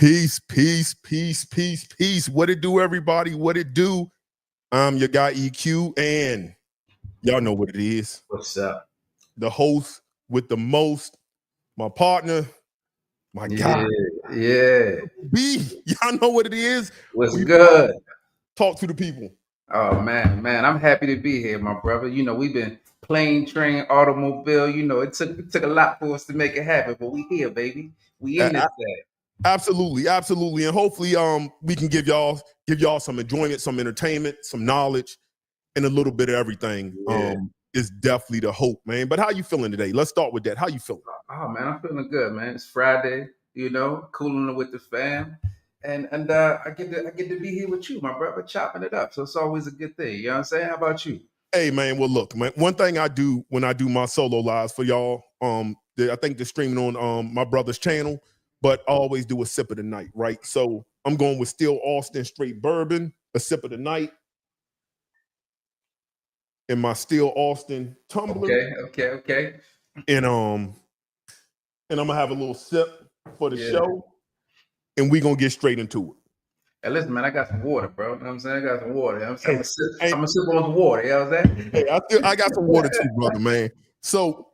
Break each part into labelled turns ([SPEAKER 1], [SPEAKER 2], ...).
[SPEAKER 1] Peace, peace, peace, peace, peace. What it do, everybody? What it do? I'm your guy EQ, and y'all know what it is.
[SPEAKER 2] What's up?
[SPEAKER 1] The host with the most, my partner, my guy.
[SPEAKER 2] Yeah.
[SPEAKER 1] B, y'all know what it is.
[SPEAKER 2] What's good?
[SPEAKER 1] Talk to the people.
[SPEAKER 2] Oh man, I'm happy to be here, my brother. You know, we've been plane, train, automobile. You know, it took a lot for us to make it happen, but we here, baby. We in this thing.
[SPEAKER 1] Absolutely, absolutely, and hopefully, we can give y'all some enjoyment, some entertainment, some knowledge, and a little bit of everything.
[SPEAKER 2] Yeah.
[SPEAKER 1] Is definitely the hope, man. But how you feeling today? Let's start with that. How you feeling?
[SPEAKER 2] Oh man, I'm feeling good, man. It's Friday, you know, cooling it with the fam. And I get to be here with you, my brother, chopping it up. So it's always a good thing. You know what I'm saying? How about you?
[SPEAKER 1] Hey man, well look, man. One thing I do when I do my solo lives for y'all, I think they're streaming on my brother's channel, but I always do a sip of the night, right? So I'm going with Still Austin straight bourbon, a sip of the night, in my Still Austin tumbler.
[SPEAKER 2] Okay.
[SPEAKER 1] And I'm gonna have a little sip for the show, and we're gonna get straight into it.
[SPEAKER 2] Hey, listen, man, I got some water, bro. You know what I'm saying? I got some water. I'm gonna sip on some water. You know what I'm saying?
[SPEAKER 1] Hey, I got some water too, brother, man. So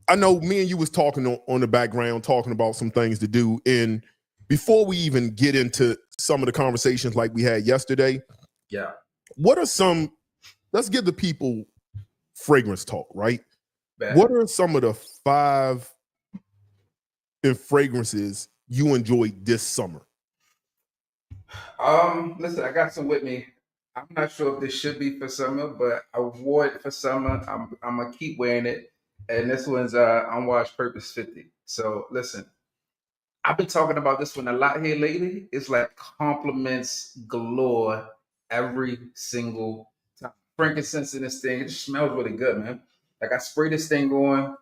[SPEAKER 1] I know me and you was talking on the background, talking about some things to do. And before we even get into some of the conversations like we had yesterday, what are some, let's give the people fragrance talk, right? What are some of the 5 fragrances you enjoyed this summer?
[SPEAKER 2] Listen, I got some with me. I'm not sure if this should be for summer, but I wore it for summer. I'm gonna keep wearing it. And this one's Unwashed Purpose 50. So listen, I've been talking about this one a lot here lately. It's like compliments galore every single time. Frankincense in this thing, it just smells really good, man. Like I spray this thing on,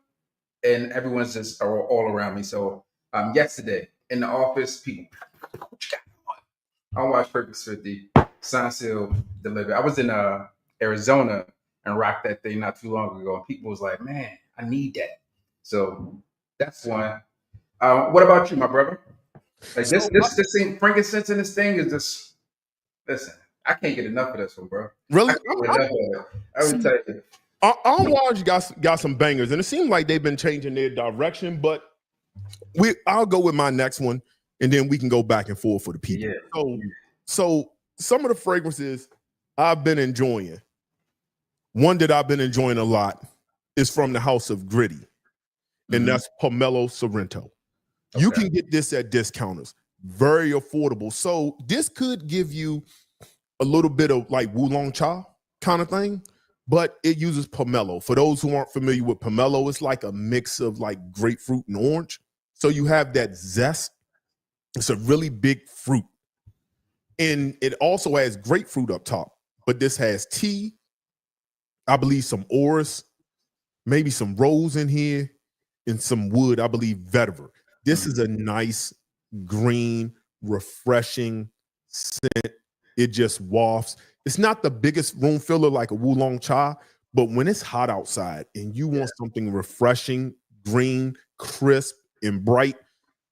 [SPEAKER 2] and everyone's just all around me. So yesterday in the office, people, what you got? I watched Purpose 50, Sign Seal delivered. I was in Arizona and rocked that thing not too long ago, and people was like, "Man, I need that." So that's one. What about you, my brother? Like this thing, frankincense in this thing is just. Listen, I can't get enough of this one, bro.
[SPEAKER 1] Really?
[SPEAKER 2] I would tell you.
[SPEAKER 1] Unwashed got some bangers, and it seems like they've been changing their direction. But I'll go with my next one, and then we can go back and forth for the people.
[SPEAKER 2] Yeah.
[SPEAKER 1] So some of the fragrances I've been enjoying. One that I've been enjoying a lot is from the House of Gritty, and that's Pomelo Sorrento. Okay. You can get this at discounters, very affordable. So this could give you a little bit of like Oolong Cha kind of thing, but it uses pomelo. For those who aren't familiar with pomelo, it's like a mix of like grapefruit and orange. So you have that zest. It's a really big fruit. And it also has grapefruit up top, but this has tea, I believe some orris, maybe some rose in here, and some wood, I believe vetiver. This is a nice, green, refreshing scent. It just wafts. It's not the biggest room filler like a Oolong Cha, but when it's hot outside and you want something refreshing, green, crisp, and bright,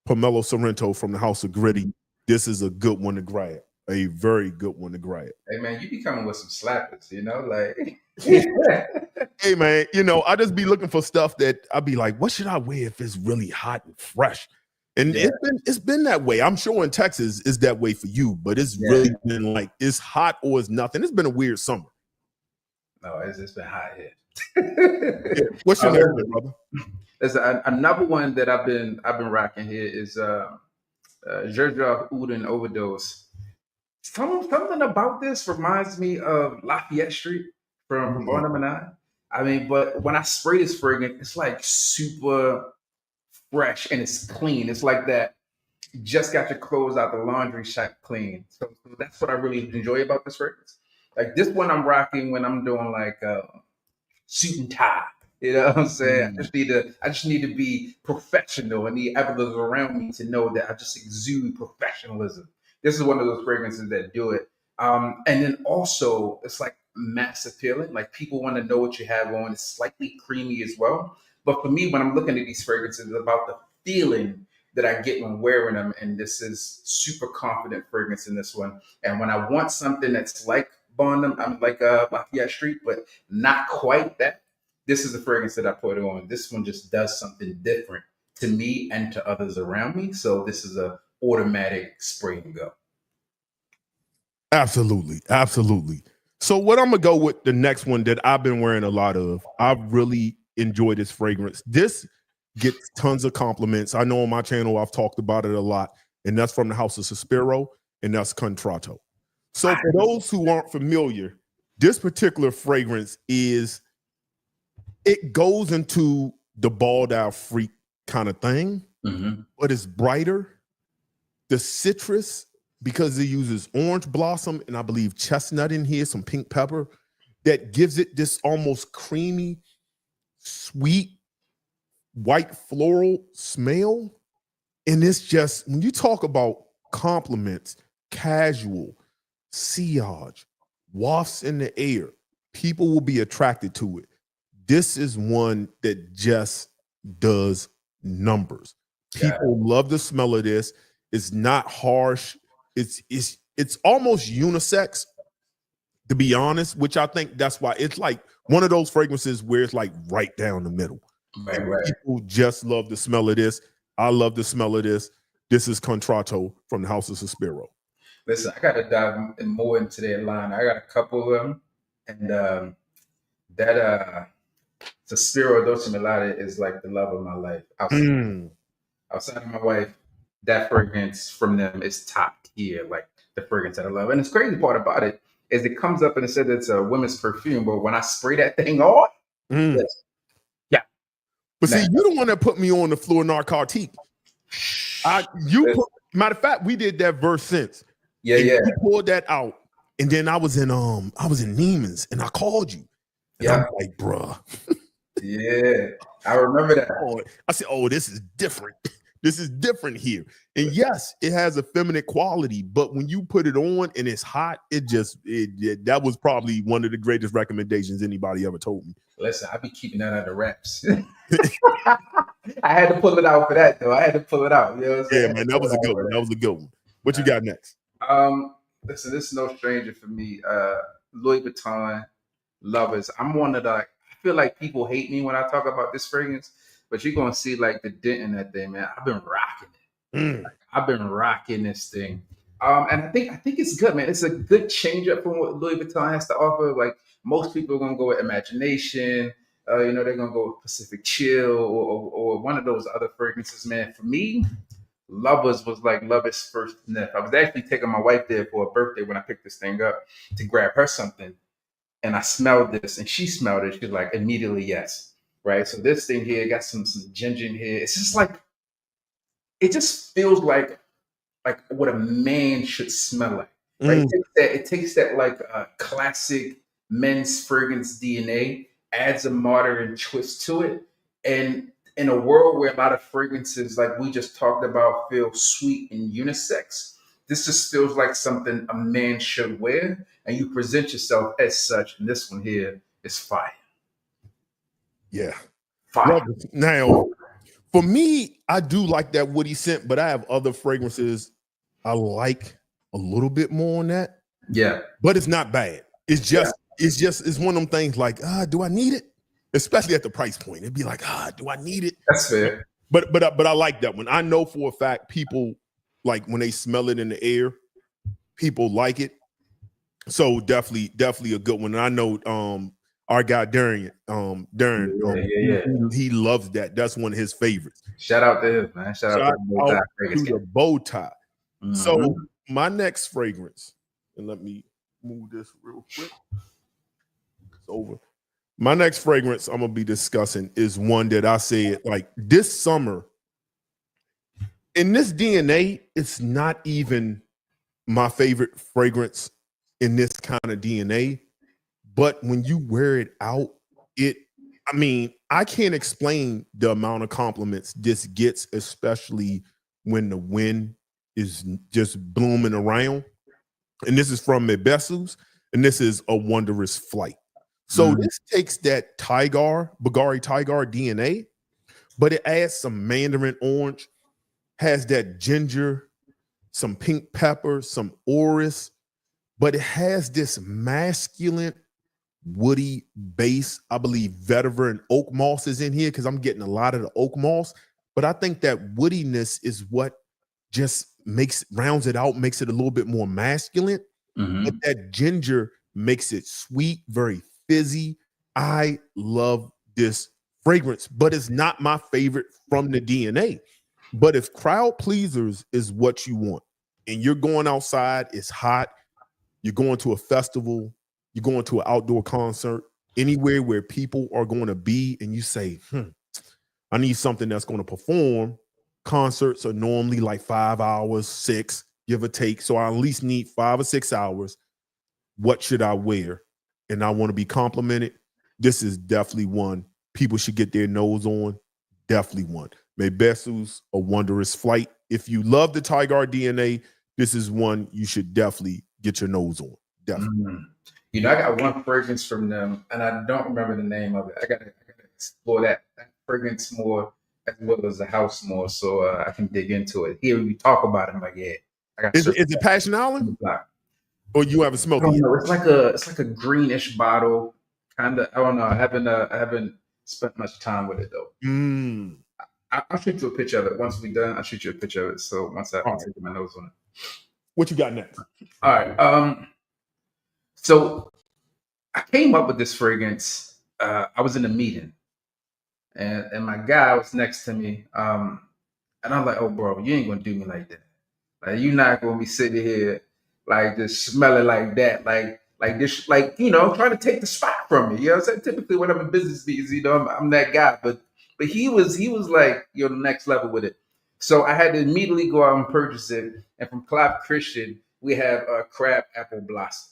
[SPEAKER 1] Pomelo Sorrento from the House of Gritty, this is a good one to grab. A very good one to grab.
[SPEAKER 2] Hey man, you be coming with some slappers, you know, like.
[SPEAKER 1] Hey man, you know, I just be looking for stuff that I'd be like, what should I wear if it's really hot and fresh? And it's been that way. I'm sure in Texas it's that way for you, but it's really been like it's hot or it's nothing. It's been a weird summer.
[SPEAKER 2] No, it's been hot here.
[SPEAKER 1] What's your next one, brother?
[SPEAKER 2] There's another one that I've been rocking here is Zhezhov Udin Overdose. Something about this reminds me of Lafayette Street from Barnum and I mean, but when I spray this fragrance, it's like super fresh and it's clean. It's like that just got your clothes out the laundry shop clean. So that's what I really enjoy about this fragrance. Like this one I'm rocking when I'm doing like suit and tie. You know what I'm saying? I just need to be professional and need others around me to know that I just exude professionalism. This is one of those fragrances that do it. And then also it's like mass appealing. Like people want to know what you have on. It's slightly creamy as well. But for me, when I'm looking at these fragrances, it's about the feeling that I get when wearing them. And this is super confident fragrance in this one. And when I want something that's like Bondum, I'm like Lafayette Street, but not quite that, this is the fragrance that I put on. This one just does something different to me and to others around me. So this is a automatic spray and go.
[SPEAKER 1] Absolutely. Absolutely. So what I'm gonna go with the next one that I've been wearing a lot of. I really enjoy this fragrance. This gets tons of compliments. I know on my channel I've talked about it a lot, and that's from the House of Suspiro, and that's Contratto. So for those who aren't familiar, this particular fragrance it goes into the bald out freak kind of thing, but it's brighter. The citrus, because it uses orange blossom and I believe chestnut in here, some pink pepper, that gives it this almost creamy, sweet, white floral smell. And it's just, when you talk about compliments, casual, sillage, wafts in the air, people will be attracted to it. This is one that just does numbers. People love the smell of this. It's not harsh. It's almost unisex, to be honest, which I think that's why it's like one of those fragrances where it's like right down the middle.
[SPEAKER 2] Right.
[SPEAKER 1] People just love the smell of this. I love the smell of this. This is Contratto from the House of Suspiro.
[SPEAKER 2] Listen, I got to dive more into their line. I got a couple of them, and that Suspiro Dolce Melade is like the love of my life. Outside of my wife, that fragrance from them is top tier, like the fragrance that I love. And the crazy part about it is it comes up and it says it's a women's perfume, but when I spray that thing on, yeah.
[SPEAKER 1] But see, you're the one that put me on the floor narcotique. Matter of fact, we did that verse since.
[SPEAKER 2] Yeah.
[SPEAKER 1] You pulled that out, and then I was in Neiman's, and I called you. And I'm like, bruh.
[SPEAKER 2] Yeah, I remember that.
[SPEAKER 1] I said, oh, this is different. This is different here. And yes, it has a feminine quality, but when you put it on and it's hot, that was probably one of the greatest recommendations anybody ever told me.
[SPEAKER 2] Listen, I be keeping that under wraps. I had to pull it out for that, though. I had to pull it out. You know what I'm saying?
[SPEAKER 1] Yeah, man, that was a good one. That was a good one. What you got next?
[SPEAKER 2] Listen, this is no stranger for me. Louis Vuitton lovers. I'm one of the, I feel like people hate me when I talk about this fragrance, but you're gonna see like the dent in that thing, man. I've been rocking it. Like, I've been rocking this thing. And I think it's good, man. It's a good change up from what Louis Vuitton has to offer. Like most people are gonna go with Imagination. They're gonna go with Pacific Chill or one of those other fragrances, man. For me, Lovers was like Lover's first sniff. I was actually taking my wife there for her birthday when I picked this thing up to grab her something. And I smelled this and she smelled it. She was like, immediately, yes. Right. So this thing here got some ginger in here. It's just like, it just feels like what a man should smell like. Right? It takes that like classic men's fragrance DNA, adds a modern twist to it. And in a world where a lot of fragrances, like we just talked about, feel sweet and unisex, this just feels like something a man should wear, and you present yourself as such. And this one here is fire.
[SPEAKER 1] Yeah.
[SPEAKER 2] Fire.
[SPEAKER 1] Now, for me, I do like that woody scent, but I have other fragrances I like a little bit more on that.
[SPEAKER 2] Yeah.
[SPEAKER 1] But it's not bad. It's one of them things like, do I need it? Especially at the price point. It'd be like, do I need it?
[SPEAKER 2] That's fair.
[SPEAKER 1] But I like that one. I know for a fact people, like when they smell it in the air, people like it. So definitely a good one. And I know our guy Darren, he loves that. That's one of his favorites.
[SPEAKER 2] Shout out to him, man. Shout out to
[SPEAKER 1] the bow tie. So my next fragrance, and let me move this real quick. It's over. My next fragrance I'm gonna be discussing is one that I said like this summer. In this DNA, it's not even my favorite fragrance in this kind of DNA. But when you wear it out, I can't explain the amount of compliments this gets, especially when the wind is just blooming around. And this is from Mebesus, and this is A Wondrous Flight. So this takes that Bulgari Tiger DNA, but it adds some mandarin orange, has that ginger, some pink pepper, some orris, but it has this masculine, woody base. I believe vetiver and oak moss is in here because I'm getting a lot of the oak moss. But I think that woodiness is what just rounds it out, makes it a little bit more masculine. But that ginger makes it sweet, very fizzy. I love this fragrance, but it's not my favorite from the DNA. But if crowd pleasers is what you want, and you're going outside, it's hot, you're going to a festival, you're going to an outdoor concert, anywhere where people are going to be, and you say, I need something that's going to perform. Concerts are normally like 5 hours, 6, give or take. So I at least need 5 or 6 hours. What should I wear? And I want to be complimented. This is definitely one people should get their nose on. Definitely one. Mebesu's A Wondrous Flight. If you love the Tiger DNA, this is one you should definitely get your nose on. Definitely.
[SPEAKER 2] You know, I got one fragrance from them, and I don't remember the name of it. I gotta explore that fragrance more, as well as the house more, so I can dig into it. Hearing you talk about it, I'm like, yeah, I got.
[SPEAKER 1] Is it Passion Island? Or you haven't smelled it yet?
[SPEAKER 2] Know. It's like a greenish bottle, kind of. I don't know. I haven't spent much time with it though. I'll shoot you a picture of it once we're done. I'll shoot you a picture of it. So once I take my nose on it.
[SPEAKER 1] What you got next?
[SPEAKER 2] All right. So I came up with this fragrance. I was in a meeting, and my guy was next to me. And I'm like, "Oh, bro, you ain't gonna do me like that. Like, you're not gonna be sitting here like just smelling like that, like this, like, you know, trying to take the spot from me." You know what I'm saying? Typically, when I'm in business meetings, you know, I'm that guy. But he was like, you know, next level with it. So I had to immediately go out and purchase it. And from Clive Christian, we have a crab apple blossom.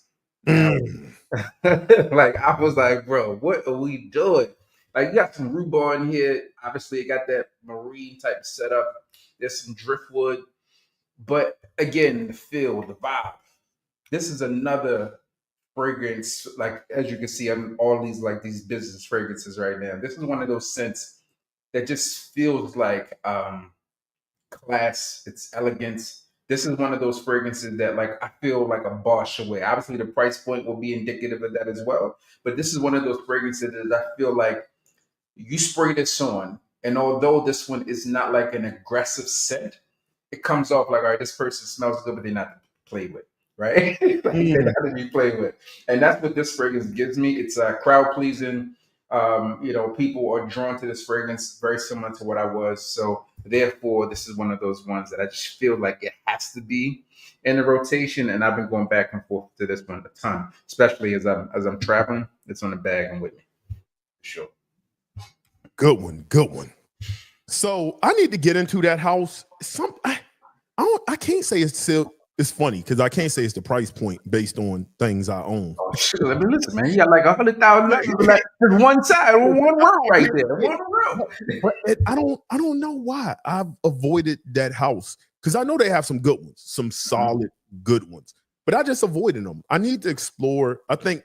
[SPEAKER 2] Like, I was like, bro, what are we doing? Like, you got some rhubarb in here. Obviously, it got that marine type setup. There's some driftwood. But again, the feel, the vibe. This is another fragrance. Like, as you can see, I'm all these like these business fragrances right now. This is one of those scents that just feels like class. It's elegance. This is one of those fragrances that, like, I feel like a Bosch away. Obviously, the price point will be indicative of that as well. But this is one of those fragrances that I feel like you spray this on, and although this one is not like an aggressive scent, it comes off like, all right, this person smells good, but they're not to play with, right? Like, they're not to be played with. And that's what this fragrance gives me. It's crowd pleasing. You know, people are drawn to this fragrance, very similar to what I was. So therefore, this is one of those ones that I just feel like it has to be in the rotation. And I've been going back and forth to this one a ton, especially as I'm traveling. It's on the bag and with me, for sure.
[SPEAKER 1] Good one. So I need to get into that house. I can't say it's still. It's funny because I can't say it's the price point based on things I own.
[SPEAKER 2] Oh, shit. I mean, listen, man, you got like 100,000. Like, there's one side, one row right there, one row.
[SPEAKER 1] But I don't know why I've avoided that house, because I know they have some good ones, some solid good ones, but I just avoided them. I need to explore. I think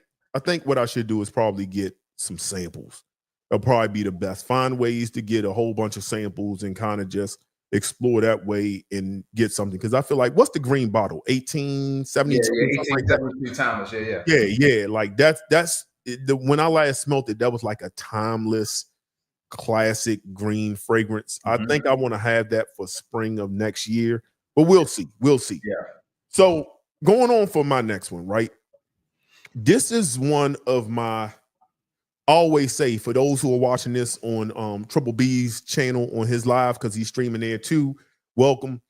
[SPEAKER 1] what I should do is probably get some samples. That'll probably be the best. Find ways to get a whole bunch of samples and kind of just explore that way and get something. Because I feel like, what's the green bottle? 1872?
[SPEAKER 2] Yeah, 1872 Thomas.
[SPEAKER 1] Yeah. Like that's when I last smelt it, that was like a timeless classic green fragrance. I think I want to have that for spring of next year, but we'll see.
[SPEAKER 2] Yeah.
[SPEAKER 1] So going on for my next one, right? This is one of my, I always say, for those who are watching this on Triple B's channel on his live, because he's streaming there too, welcome.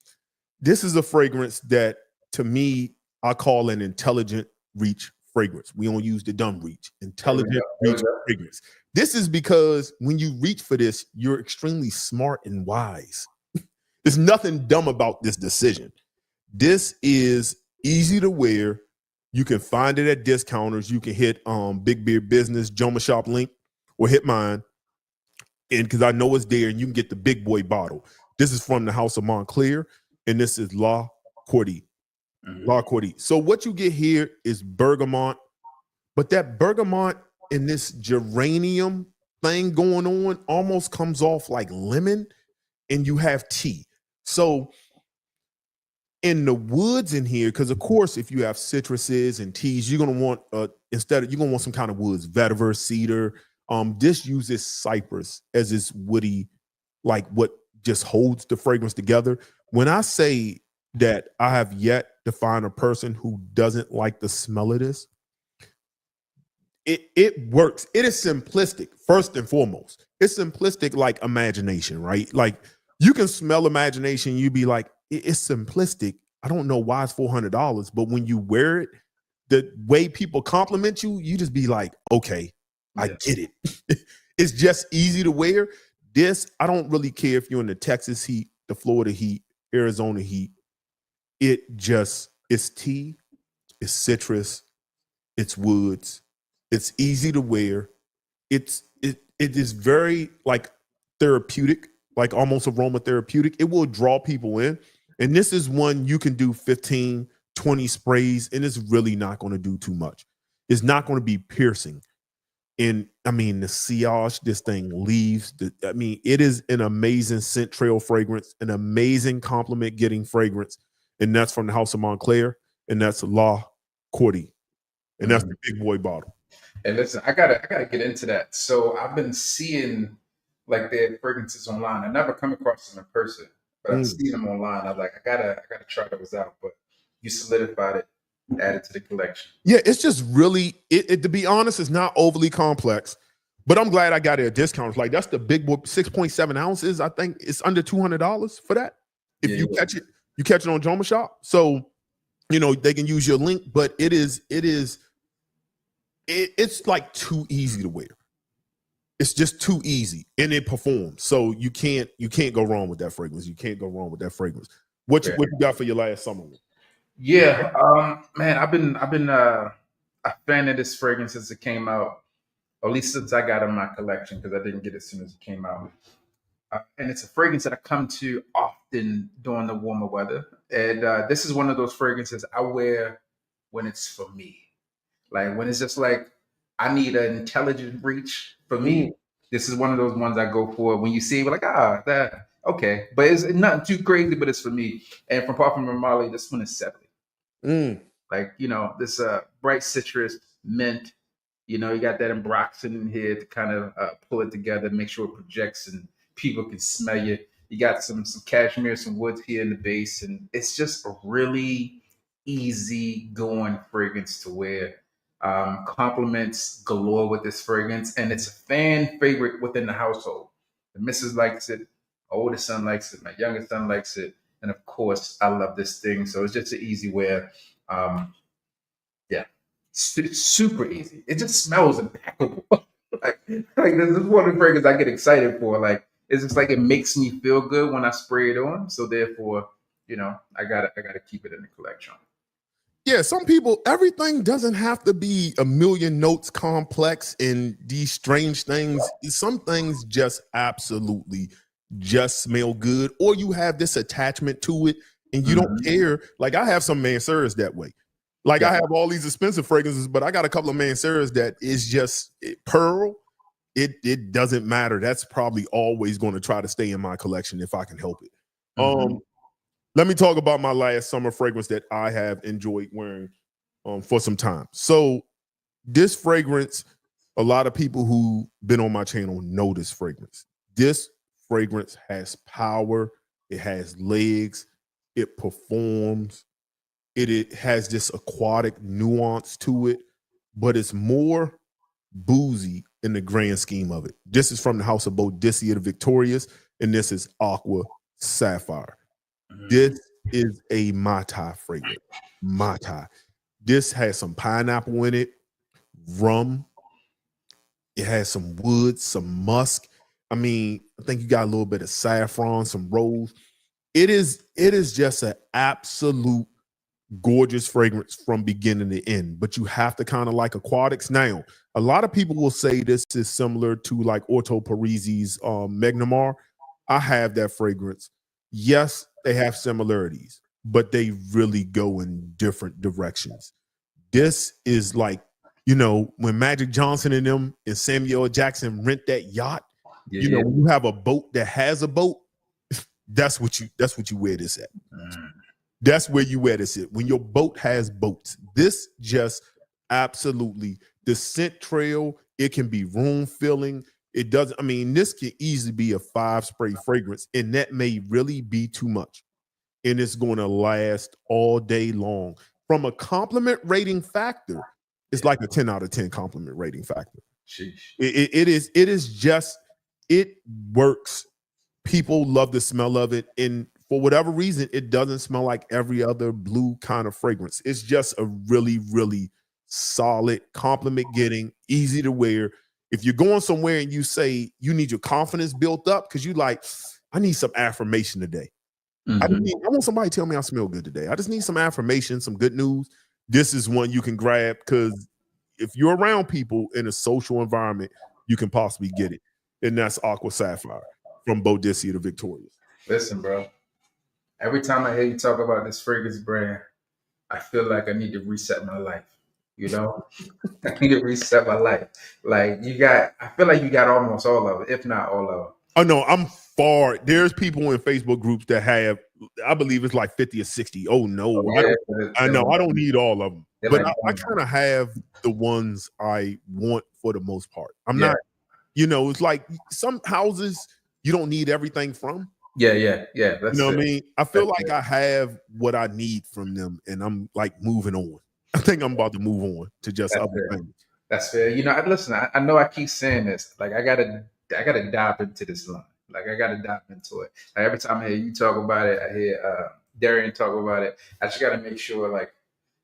[SPEAKER 1] This is a fragrance that, to me, I call an intelligent reach fragrance. We don't use the dumb reach. Intelligent reach fragrance. This is because when you reach for this, you're extremely smart and wise. There's nothing dumb about this decision. This is easy to wear. You can find it at discounters. You can hit Big Beer Business, Joma Shop link, or hit mine. And because I know it's there, and you can get the big boy bottle. This is from the House of Montclair, and this is La Cordy. La Cordy. So what you get here is bergamot, but that bergamot and this geranium thing going on almost comes off like lemon, and you have tea. So in the woods in here, because of course, if you have citruses and teas, you're gonna want you're gonna want some kind of woods, vetiver, cedar. This uses cypress as its woody, like what just holds the fragrance together. When I say that I have yet to find a person who doesn't like the smell of this, it works. It is simplistic, first and foremost. It's simplistic like imagination, right? Like you can smell imagination, you be like, it's simplistic. I don't know why it's $400, but when you wear it, the way people compliment you, you just be like, okay, I get it. It's just easy to wear. This, I don't really care if you're in the Texas heat, the Florida heat, Arizona heat. It's tea, it's citrus, it's woods. It's easy to wear. It is very like therapeutic, like almost aromatherapeutic. It will draw people in. And this is one you can do 15, 20 sprays, and it's really not going to do too much. It's not going to be piercing. And I mean, the sillage this thing leaves. It is an amazing scent trail fragrance, an amazing compliment getting fragrance. And that's from the House of Montclair, and that's La Cordy. And that's the big boy bottle.
[SPEAKER 2] And listen, I gotta get into that. So I've been seeing like their fragrances online. I never come across them in person, but I've seen them online. I'm like, I gotta try those out. But you solidified it, added to the collection.
[SPEAKER 1] Yeah, it's just really to be honest, it's not overly complex. But I'm glad I got it at discounts. Like that's the big boy, 6.7 ounces. I think it's under $200 for that. If you catch it on Joma Shop. So they can use your link, but it's like too easy to wear. It's just too easy, and it performs. So you can't go wrong with that fragrance. You can't go wrong with that fragrance. What you got for your last summer?
[SPEAKER 2] Yeah, man, I've been a fan of this fragrance since it came out, or at least since I got it in my collection because I didn't get it as soon as it came out. And it's a fragrance that I come to often during the warmer weather. And this is one of those fragrances I wear when it's for me. Like when it's just like I need an intelligent reach for me. This is one of those ones I go for. When you see it, like that okay, but it's nothing too crazy. But it's for me. And from Parfum Marley, this one is 70. Like this bright citrus, mint. You got that ambroxan in here to kind of pull it together, make sure it projects and people can smell you. You got some cashmere, some woods here in the base, and it's just a really easy going fragrance to wear. Compliments galore with this fragrance, and it's a fan favorite within the household. The missus likes it, my oldest son likes it, my youngest son likes it, and of course, I love this thing. So it's just an easy wear. Yeah, it's super easy. It just smells impeccable. like this is one of the fragrances I get excited for. Like it's just like it makes me feel good when I spray it on. So therefore, I gotta keep it in the collection.
[SPEAKER 1] Yeah, some people, everything doesn't have to be a million notes complex and these strange things. Some things just absolutely just smell good, or you have this attachment to it and you don't care. Like I have some Mansers that way. Like I have all these expensive fragrances, but I got a couple of Mansers that is just pearl. It doesn't matter. That's probably always going to try to stay in my collection if I can help it. Let me talk about my last summer fragrance that I have enjoyed wearing for some time. So this fragrance, a lot of people who been on my channel know this fragrance. This fragrance has power. It has legs. It performs. It has this aquatic nuance to it, but it's more boozy in the grand scheme of it. This is from the House of Boudicca the Victorious, and this is Aqua Sapphire. This is a Mai Tai fragrance. Mai Tai. This has some pineapple in it, rum. It has some wood, some musk. I think you got a little bit of saffron, some rose. It is just an absolute gorgeous fragrance from beginning to end, but you have to kind of like aquatics. Now, a lot of people will say this is similar to like Orto Parisi's Magnamar. I have that fragrance. Yes, they have similarities, but they really go in different directions. This is like, when Magic Johnson and them and Samuel Jackson rent that yacht, when you have a boat that has a boat, that's what you wear this at.
[SPEAKER 2] Mm.
[SPEAKER 1] That's where you wear this at. When your boat has boats, this just absolutely the scent trail. It can be room filling. It doesn't. I mean, this can easily be a 5-spray fragrance, and that may really be too much. And it's going to last all day long. From a compliment rating factor, it's like a 10 out of 10 compliment rating factor.
[SPEAKER 2] Sheesh.
[SPEAKER 1] It is just, it works. People love the smell of it. And for whatever reason, it doesn't smell like every other blue kind of fragrance. It's just a really, really solid compliment getting, easy to wear. If you're going somewhere and you say you need your confidence built up because you like, I need some affirmation today.
[SPEAKER 2] Mm-hmm.
[SPEAKER 1] I want somebody to tell me I smell good today. I just need some affirmation, some good news. This is one you can grab because if you're around people in a social environment, you can possibly get it. And that's Aqua Sapphire from Boudicca to Victorious.
[SPEAKER 2] Listen, bro. Every time I hear you talk about this fragrance brand, I feel like I need to reset my life. You know, I need to reset my life. Like I feel like you got almost all of it, if not all of it.
[SPEAKER 1] Oh no, I'm far. There's people in Facebook groups that have, I believe it's like 50 or 60. Oh no, I know I don't need all of them, but
[SPEAKER 2] like
[SPEAKER 1] I kind of have the ones I want for the most part. I'm not, it's like some houses you don't need everything from.
[SPEAKER 2] Yeah.
[SPEAKER 1] That's what I mean? I feel like I have what I need from them, and I'm like moving on. I think I'm about to move on to just other things.
[SPEAKER 2] That's fair. Listen, I know I keep saying this. Like I gotta dive into this line. Like I gotta dive into it. Like every time I hear you talk about it, I hear Darian talk about it. I just gotta make sure, like,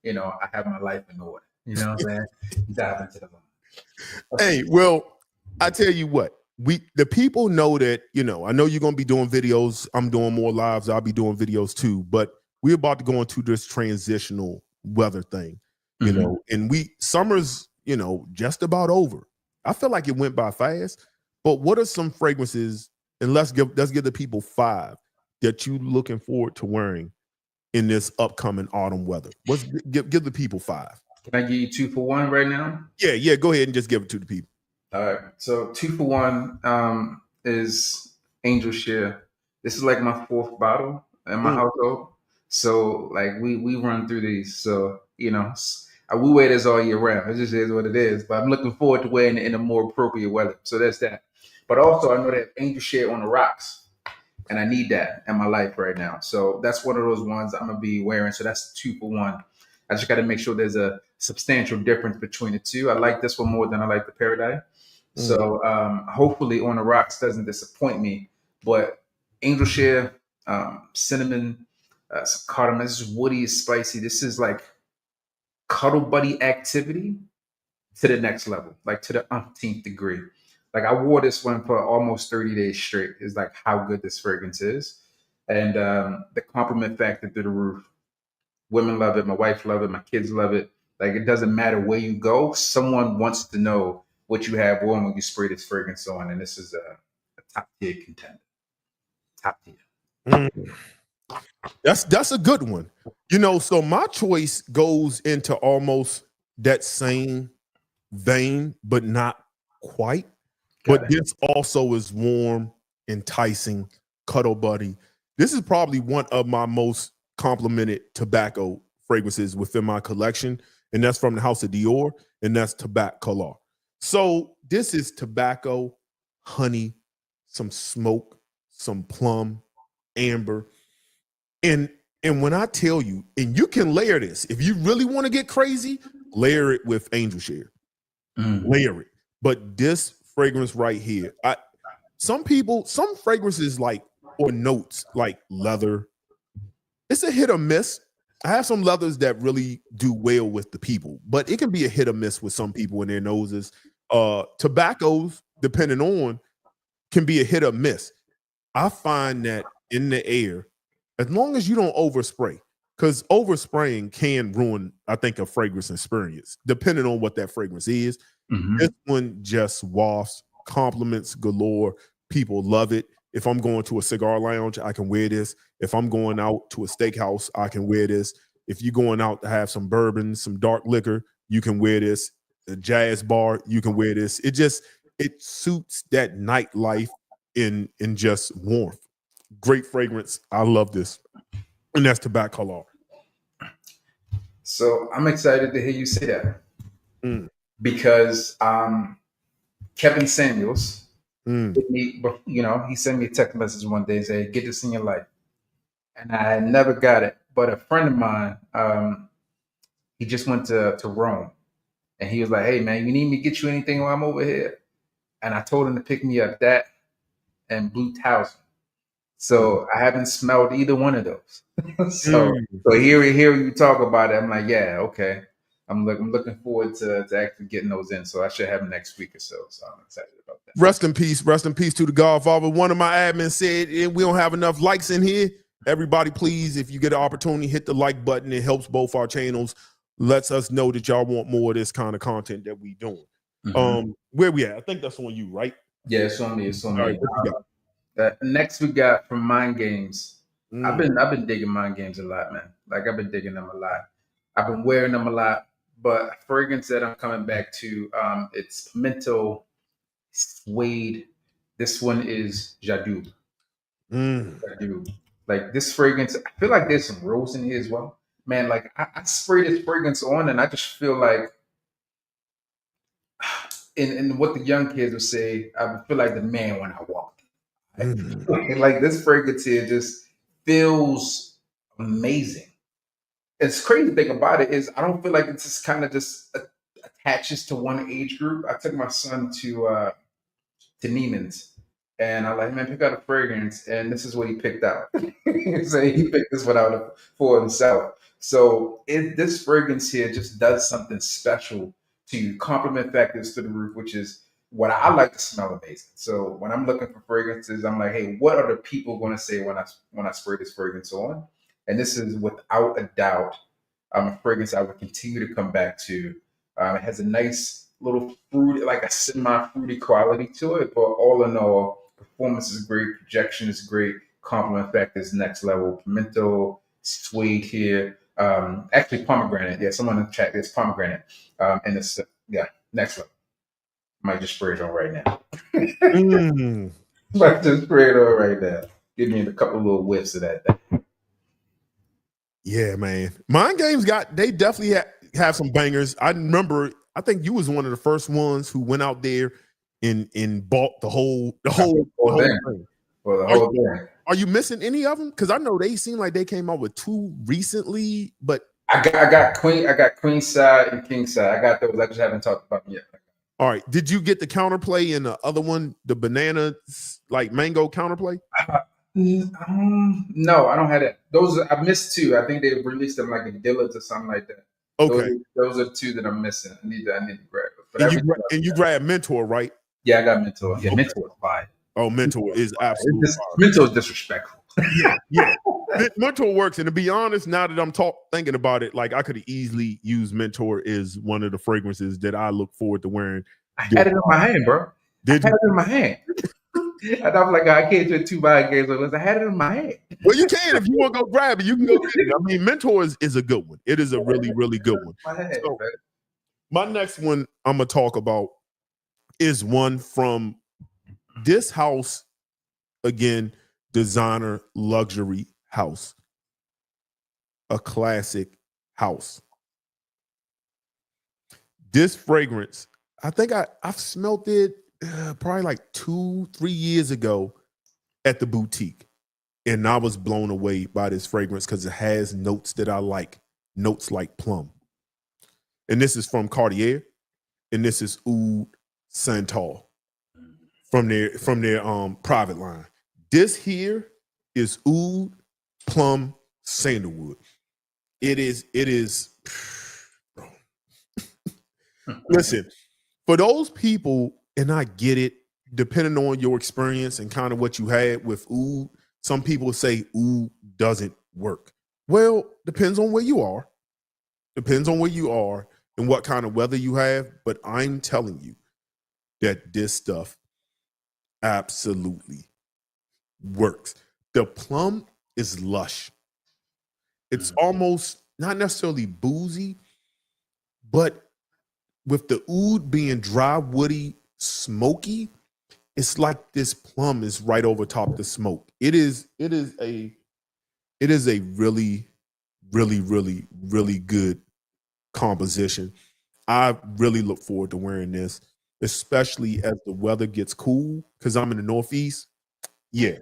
[SPEAKER 2] I have my life in order. You know what I'm saying? Dive into the line.
[SPEAKER 1] Hey, well, I tell you what. The people know that, I know you're going to be doing videos. I'm doing more lives. I'll be doing videos too, but we're about to go into this transitional weather thing, and summer's, just about over. I feel like it went by fast, but what are some fragrances, and let's give the people 5 that you looking forward to wearing in this upcoming autumn weather? Give the people 5.
[SPEAKER 2] Can I give you 2 for 1 right now?
[SPEAKER 1] Yeah. Go ahead and just give it to the people.
[SPEAKER 2] All right. So 2 for 1 is Angel Share. This is like my 4th bottle in my household. So like we run through these. So we wear this all year round. It just is what it is. But I'm looking forward to wearing it in a more appropriate weather. So that's that. But also I know that Angel Share on the rocks, and I need that in my life right now. So that's one of those ones I'm gonna be wearing. So that's 2 for 1. I just got to make sure there's a substantial difference between the two. I like this one more than I like the Paradise. So hopefully On the Rocks doesn't disappoint me. But Angel Share, cinnamon, some cardamom. This is woody, spicy. This is like cuddle buddy activity to the next level, like to the umpteenth degree. Like I wore this one for almost 30 days straight. Is like how good this fragrance is. And the compliment factor through the roof. Women love it. My wife love it. My kids love it. Like it doesn't matter where you go. Someone wants to know what you have on when you spray this fragrance on, and this is a top tier contender. Top tier.
[SPEAKER 1] That's a good one. So my choice goes into almost that same vein, but not quite. But this also is warm, enticing, cuddle buddy. This is probably one of my most complimented tobacco fragrances within my collection, and that's from the House of Dior, and that's Tobacco Color. So this is tobacco, honey, some smoke, some plum, amber. And when I tell you, and you can layer this, if you really want to get crazy, layer it with Angel Share. Layer it. But this fragrance right here, some fragrances like, or notes like leather, it's a hit or miss. I have some leathers that really do well with the people, but it can be a hit or miss with some people in their noses. Tobaccos, depending on, can be a hit or miss. I find that in the air, as long as you don't overspray, because overspraying can ruin, I think, a fragrance experience, depending on what that fragrance is. This one just wafts, compliments galore. People love it. If I'm going to a cigar lounge, I can wear this. If I'm going out to a steakhouse, I can wear this. If you're going out to have some bourbon, some dark liquor, you can wear this. A jazz bar, you can wear this. It suits that nightlife in just warmth. Great fragrance. I love this. And that's Tabaccolor.
[SPEAKER 2] So I'm excited to hear you say that
[SPEAKER 1] Mm,
[SPEAKER 2] because Kevin Samuels,
[SPEAKER 1] mm,
[SPEAKER 2] he sent me a text message one day and said, "Get this in your life," and I never got it. But a friend of mine, he just went to Rome, and he was like, "Hey man, you need me to get you anything while I'm over here?" And I told him to pick me up that and Blue Towson. So I haven't smelled either one of those. so
[SPEAKER 1] mm.
[SPEAKER 2] so here you talk about it. I'm like, yeah, okay. I'm looking forward to actually getting those in. So I should have them next week or so. So I'm excited about that.
[SPEAKER 1] Rest in peace. Rest in peace to the Godfather. One of my admins said we don't have enough likes in here. Everybody, please, if you get an opportunity, hit the like button. It helps both our channels. Lets us know that y'all want more of this kind of content that we doing. Where we at? I think that's on you, right?
[SPEAKER 2] Yeah, it's on me. It's on
[SPEAKER 1] All
[SPEAKER 2] me.
[SPEAKER 1] right, what you got?
[SPEAKER 2] Next we got from Mind Games. I've
[SPEAKER 1] Mm.
[SPEAKER 2] been digging Mind Games a lot, man. Like I've been digging them a lot. I've been wearing them a lot. But a fragrance that I'm coming back to, it's pimento suede. This one is Jadou.
[SPEAKER 1] Mm.
[SPEAKER 2] Jadou. Like this fragrance, I feel like there's some rose in here as well. Man, like I spray this fragrance on and I just feel like in what the young kids would say, I feel like the man when I walk.
[SPEAKER 1] Mm.
[SPEAKER 2] Like this fragrance here just feels amazing. It's crazy thing about it is I don't feel like it's just kind of just attaches to one age group. I took my son to Neiman's and I like, man, pick out a fragrance, and this is what he picked out. So he picked this one out for himself. So this fragrance here just does something special to you. Compliment factors to the roof, which is what I like to smell amazing. So when I'm looking for fragrances, I'm like, hey, what are the people going to say when I spray this fragrance on? And this is without a doubt a fragrance I would continue to come back to. It has a nice little fruit, like a semi-fruity quality to it, but all in all, performance is great, projection is great, compliment factor is next level. Pimento, suede here, actually pomegranate. Yeah, someone in the chat, there's pomegranate, and it's next level. Might just spray it on right now.
[SPEAKER 1] Mm.
[SPEAKER 2] Might just spray it on right now. Give me a couple little whiffs of that.
[SPEAKER 1] Yeah, man. Mind Games they definitely have some bangers. I remember, I think you was one of the first ones who went out there and bought the whole thing.
[SPEAKER 2] Well, the whole thing.
[SPEAKER 1] Are you missing any of them? Because I know they seem like they came out with two recently, but
[SPEAKER 2] I got queen side and king side. I got those. I just haven't talked about them yet.
[SPEAKER 1] all right. Did you get the counterplay and the other one, the banana like mango counterplay?
[SPEAKER 2] No, I don't have that. Those I missed two. I think they released them like in Dillard's or something like that.
[SPEAKER 1] Okay.
[SPEAKER 2] Those are two that I'm missing. I need to grab it. But
[SPEAKER 1] you grab Mentor, right?
[SPEAKER 2] Yeah, I got Mentor. Yeah,
[SPEAKER 1] Okay.
[SPEAKER 2] Mentor is fire.
[SPEAKER 1] Oh, Mentor is absolutely fire.
[SPEAKER 2] Mentor is disrespectful.
[SPEAKER 1] Yeah. Mentor works, and to be honest, now that I'm thinking about it, like I could easily use Mentor as one of the fragrances that I look forward to wearing.
[SPEAKER 2] I had it in my hand, bro. I had it in my hand. And I was like, I can't do 2 Mind Games unless I had it in my hand.
[SPEAKER 1] Well, you can if you want to go grab it. You can go get it. I mean, Mentor is a good one. It is a really, really good one. So, my next one I'm gonna talk about is one from this house again, designer luxury house, a classic house. This fragrance, I think I've smelled it probably like 2-3 years ago at the boutique. And I was blown away by this fragrance because it has notes that I like, notes like plum. And this is from Cartier, and this is Oud Santal from their private line. This here is Oud Plum Sandalwood. It is. Bro. Listen, for those people, and I get it, depending on your experience and kind of what you had with Oud, some people say Oud doesn't work. Well, depends on where you are. Depends on where you are and what kind of weather you have. But I'm telling you that this stuff absolutely works. The plum is lush. It's almost not necessarily boozy, but with the oud being dry, woody, smoky, it's like this plum is right over top the smoke. It is a really, really, really, really good composition. I really look forward to wearing this, especially as the weather gets cool, because I'm in the Northeast. Yeah,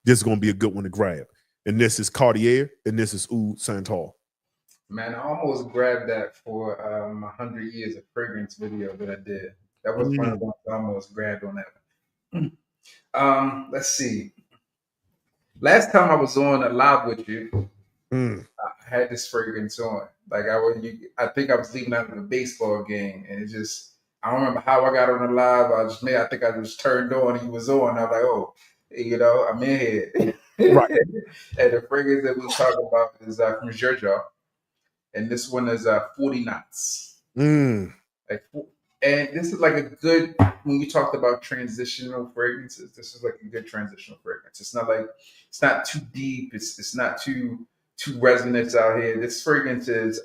[SPEAKER 1] this is gonna be a good one to grab. And this is Cartier, and this is Oud Santal.
[SPEAKER 2] Man, I almost grabbed that for 100 years of fragrance video that I did. That was one of
[SPEAKER 1] Mm,
[SPEAKER 2] the ones I almost grabbed on that one. Let's see. Last time I was on a live with you,
[SPEAKER 1] mm.
[SPEAKER 2] I had this fragrance on. Like I think I was leaving out of a baseball game, and it just I don't remember how I got on the live. I think I was turned on. And he was on. I was like, oh, I'm in here.
[SPEAKER 1] Right.
[SPEAKER 2] And the fragrance that we talk about is from Georgia, and this one is 40 knots.
[SPEAKER 1] Mm.
[SPEAKER 2] Like, and this is like a good when you talked about transitional fragrances. This is like a good transitional fragrance. It's not too deep. It's not too resonant out here. This fragrance is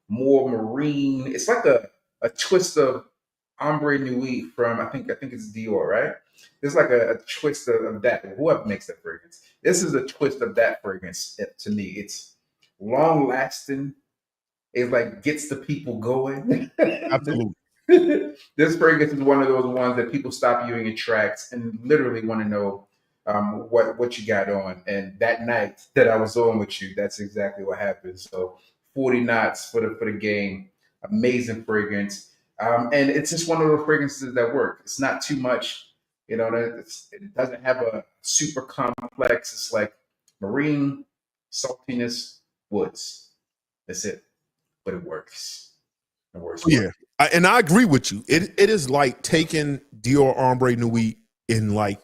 [SPEAKER 2] more marine. It's like a twist of Ombre Nuit from I think it's Dior, right? There's like a twist of that. Whoever makes that fragrance, this is a twist of that fragrance to me. It's long lasting. It like gets the people going.
[SPEAKER 1] Absolutely.
[SPEAKER 2] This fragrance is one of those ones that people stop you in your tracks and literally want to know what you got on. And that night that I was on with you, that's exactly what happened. So 40 knots for the game, amazing fragrance, and it's just one of those fragrances that work. It's not too much, it doesn't have a super complex. It's like marine saltiness, woods. That's it, but it works. It works well.
[SPEAKER 1] Yeah. And I agree with you. It is like taking Dior Ombre Nuit and like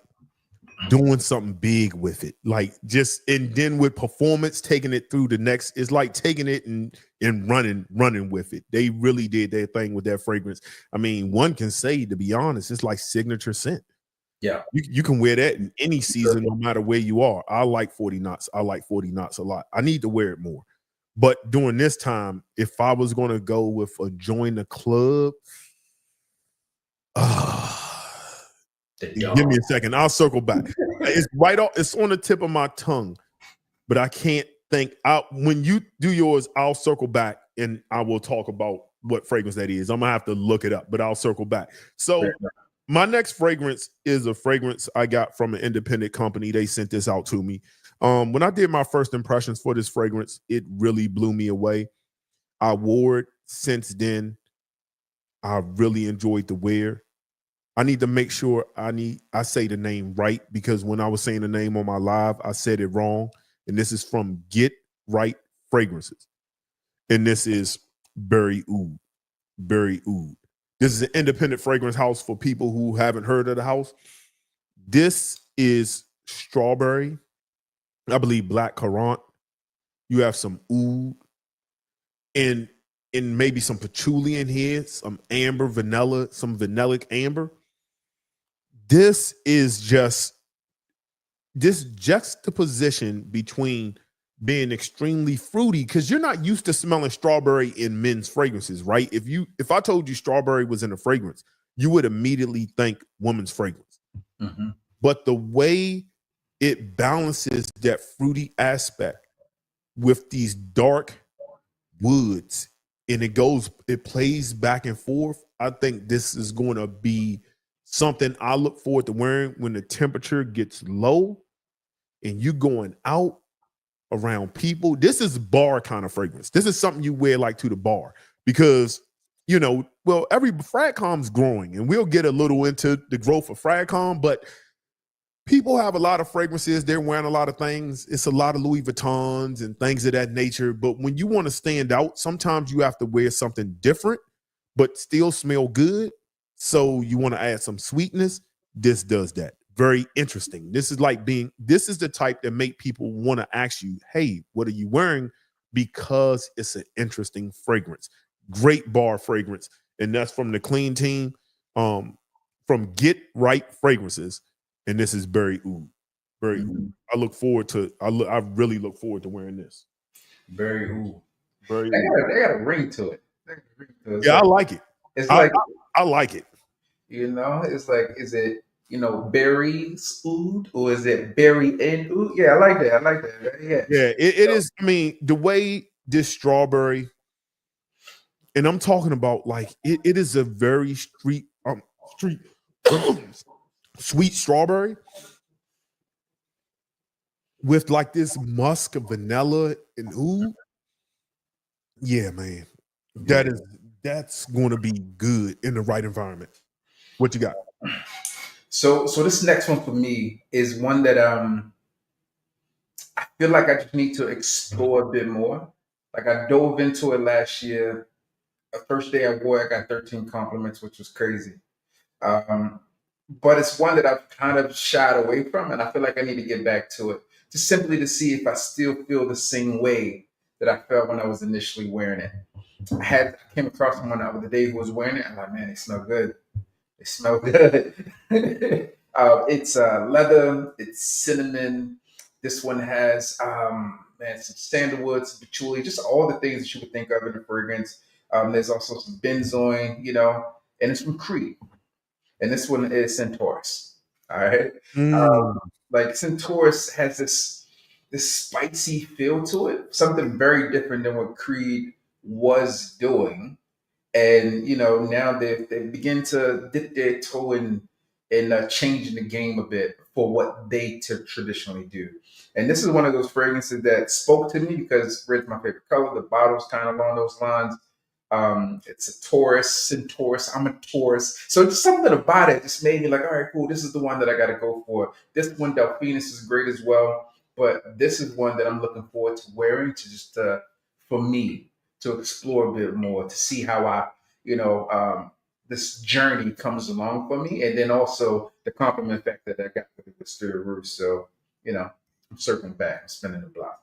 [SPEAKER 1] doing something big with it. Like just and then with performance, taking it through the next, it's like taking it and running with it. They really did their thing with that fragrance. I mean, one can say, to be honest, it's like signature scent.
[SPEAKER 2] Yeah.
[SPEAKER 1] You can wear that in any season, no matter where you are. I like 40 knots. I like 40 knots a lot. I need to wear it more. But during this time, if I was going to go with a join the club, give me a second. I'll circle back. It's right off. It's on the tip of my tongue, but I can't think. When you do yours, I'll circle back and I will talk about what fragrance that is. I'm gonna have to look it up, but I'll circle back. So my next fragrance is a fragrance I got from an independent company. They sent this out to me. When I did my first impressions for this fragrance, it really blew me away. I wore it since then. I really enjoyed the wear. I need to make sure I say the name right, because when I was saying the name on my live, I said it wrong. And this is from Get Right Fragrances. And this is Berry Oud. Berry Oud. This is an independent fragrance house for people who haven't heard of the house. This is strawberry, I believe black currant. You have some oud and maybe some patchouli in here, some amber, vanilla, some vanillic amber. This is just this juxtaposition between being extremely fruity, because you're not used to smelling strawberry in men's fragrances, right? If I told you strawberry was in a fragrance, you would immediately think woman's fragrance.
[SPEAKER 2] Mm-hmm.
[SPEAKER 1] But the way it balances that fruity aspect with these dark woods and it plays back and forth, I think this is going to be something I look forward to wearing when the temperature gets low and you going out around people. This is bar kind of fragrance. This is something you wear like to the bar, because every FragComm's growing, and we'll get a little into the growth of FragComm, but people have a lot of fragrances. They're wearing a lot of things. It's a lot of Louis Vuittons and things of that nature. But when you want to stand out, sometimes you have to wear something different, but still smell good. So you want to add some sweetness. This does that. Very interesting. This is the type that make people want to ask you, hey, what are you wearing? Because it's an interesting fragrance. Great bar fragrance. And that's from the clean team, from Get Right Fragrances. And this is Berry Oud. Berry Oud. I really look forward to wearing this.
[SPEAKER 2] Berry Oud.
[SPEAKER 1] Berry
[SPEAKER 2] They
[SPEAKER 1] Oud.
[SPEAKER 2] got a ring to it.
[SPEAKER 1] Yeah, I like it.
[SPEAKER 2] It's
[SPEAKER 1] I like it.
[SPEAKER 2] it's like, is it berries oud, or is it berry and oud? Yeah, I like that. I like that. Yeah.
[SPEAKER 1] Yeah, it is. I mean, the way this strawberry, and I'm talking about like it is a very street sweet strawberry with like this musk of vanilla and oud. Yeah, man.
[SPEAKER 2] Yeah.
[SPEAKER 1] That's going to be good in the right environment. What you got?
[SPEAKER 2] So this next one for me is one that I feel like I just need to explore a bit more. Like I dove into it last year. The first day I wore it, I got 13 compliments, which was crazy. Um, but it's one that I've kind of shied away from, and I feel like I need to get back to it, just simply to see if I still feel the same way that I felt when I was initially wearing it. I came across someone the other day who was wearing it. I'm like, man, they smell good. They smell good. It's leather. It's cinnamon. This one has man, some sandalwood, some patchouli, just all the things that you would think of in a fragrance. There's also some benzoin, and it's from Creed. And this one is Centaurus. All right,
[SPEAKER 1] Mm.
[SPEAKER 2] like Centaurus has this spicy feel to it, something very different than what Creed was doing. And now they begin to dip their toe in changing the game a bit for what they traditionally do. And this is one of those fragrances that spoke to me because red's my favorite color. The bottle's kind of along those lines. It's a Taurus, Centaurus. I'm a Taurus, so just something about it just made me like, all right, cool. This is the one that I got to go for. This one, Delphinus, is great as well, but this is one that I'm looking forward to wearing to just for me to explore a bit more, to see how this journey comes along for me, and then also the compliment factor that I got with it was through the roof. So I'm circling back, I'm spinning the block.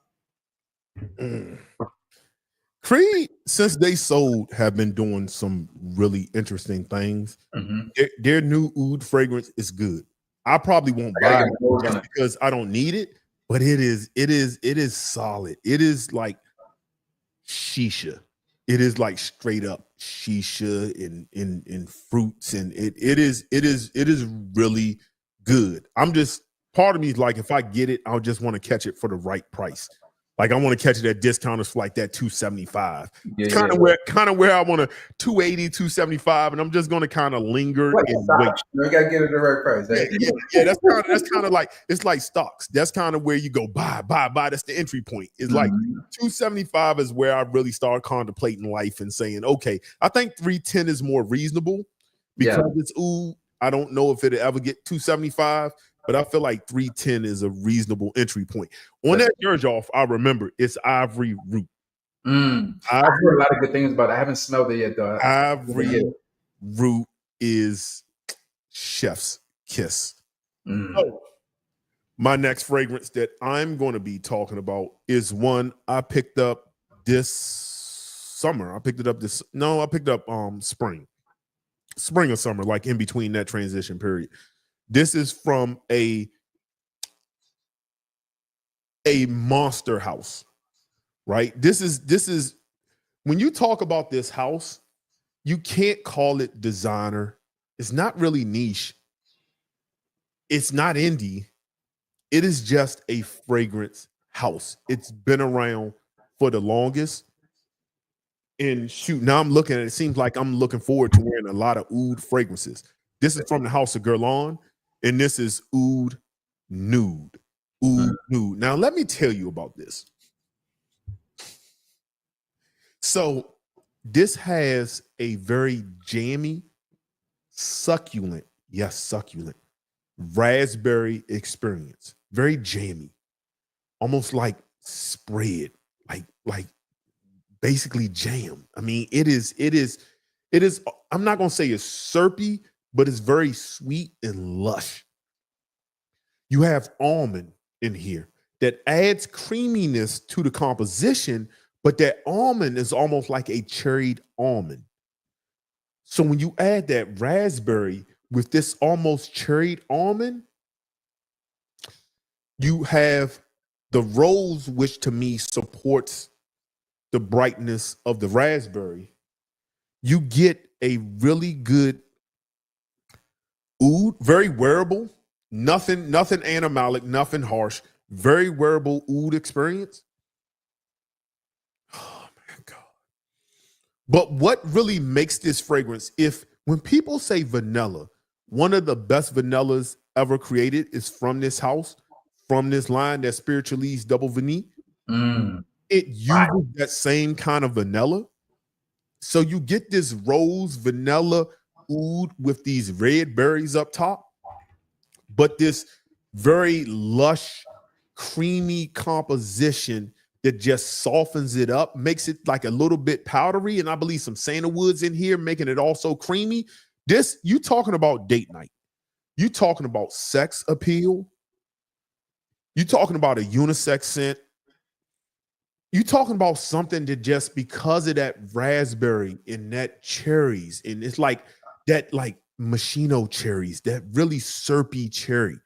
[SPEAKER 1] Mm. Creed, since they sold, have been doing some really interesting things.
[SPEAKER 2] Mm-hmm.
[SPEAKER 1] Their new oud fragrance is good. I probably won't
[SPEAKER 2] I gotta
[SPEAKER 1] buy
[SPEAKER 2] get
[SPEAKER 1] it
[SPEAKER 2] my nose on
[SPEAKER 1] just
[SPEAKER 2] it.
[SPEAKER 1] because I don't need it, but it is solid. It is like shisha. It is like straight up shisha in fruits, and it is really good. I'm just part of me is like, if I get it, I'll just want to catch it for the right price. Like I want to catch it at discounters for like that 275.
[SPEAKER 2] Yeah,
[SPEAKER 1] It's
[SPEAKER 2] yeah.
[SPEAKER 1] kind of where I want to 280, 275, and I'm just going to kind of linger
[SPEAKER 2] Like
[SPEAKER 1] and wait.
[SPEAKER 2] stocks, you gotta get it at the right price.
[SPEAKER 1] Yeah,
[SPEAKER 2] Right?
[SPEAKER 1] yeah. That's kind of like, it's like stocks. That's kind of where you go buy. That's the entry point. It's like
[SPEAKER 2] Mhm.
[SPEAKER 1] 275 is where I really start contemplating life and saying, okay, I think 310 is more reasonable
[SPEAKER 2] Yeah,
[SPEAKER 1] because it's ooh. I don't know if it'll ever get 275, but I feel like 310 is a reasonable entry point. On
[SPEAKER 2] that's
[SPEAKER 1] that George off, I remember it's Ivory Root.
[SPEAKER 2] I heard a
[SPEAKER 1] Ivory,
[SPEAKER 2] lot of good things about it. I haven't smelled it yet though. I'm gonna get
[SPEAKER 1] Ivory
[SPEAKER 2] it.
[SPEAKER 1] Root is chef's kiss.
[SPEAKER 2] Mm.
[SPEAKER 1] So my next fragrance that I'm going to be talking about is one I picked up this summer. I picked it up this no, I picked up spring or summer, like in between that transition period. This is from a monster house, right? This is when you talk about this house, you can't call it designer. It's not really niche. It's not indie. It is just a fragrance house. It's been around for the longest. And shoot, now I'm looking at it. It seems like I'm looking forward to wearing a lot of oud fragrances. This is from the House of Guerlain, and this is oud nude.
[SPEAKER 2] Mm.
[SPEAKER 1] Oud nude. Now, let me tell you about this. So, this has a very jammy, succulent, yes, succulent, raspberry experience. Very jammy, almost like spread, like basically jam. I mean, it is. I'm not gonna say it's syrupy, but it's very sweet and lush. You have almond in here that adds creaminess to the composition, but that almond is almost like a cherried almond. So when you add that raspberry with this almost cherried almond, you have the rose, which to me supports the brightness of the raspberry. You get a really good Oud, very wearable. Nothing animalic, nothing harsh. Very wearable oud experience. Oh my God. But what really makes this fragrance, when people say vanilla, one of the best vanillas ever created is from this house, from this line, that Spiritualese Double Vanille. It uses that same kind of vanilla. So you get this rose vanilla oud with these red berries up top, but this very lush, creamy composition that just softens it up, makes it like a little bit powdery, and I believe some sandalwoods in here, making it also creamy. This, you talking about date night. You talking about sex appeal. You talking about a unisex scent. You talking about something that just because of that raspberry and that cherries, and it's like that like machino cherries, that really syrupy cherry.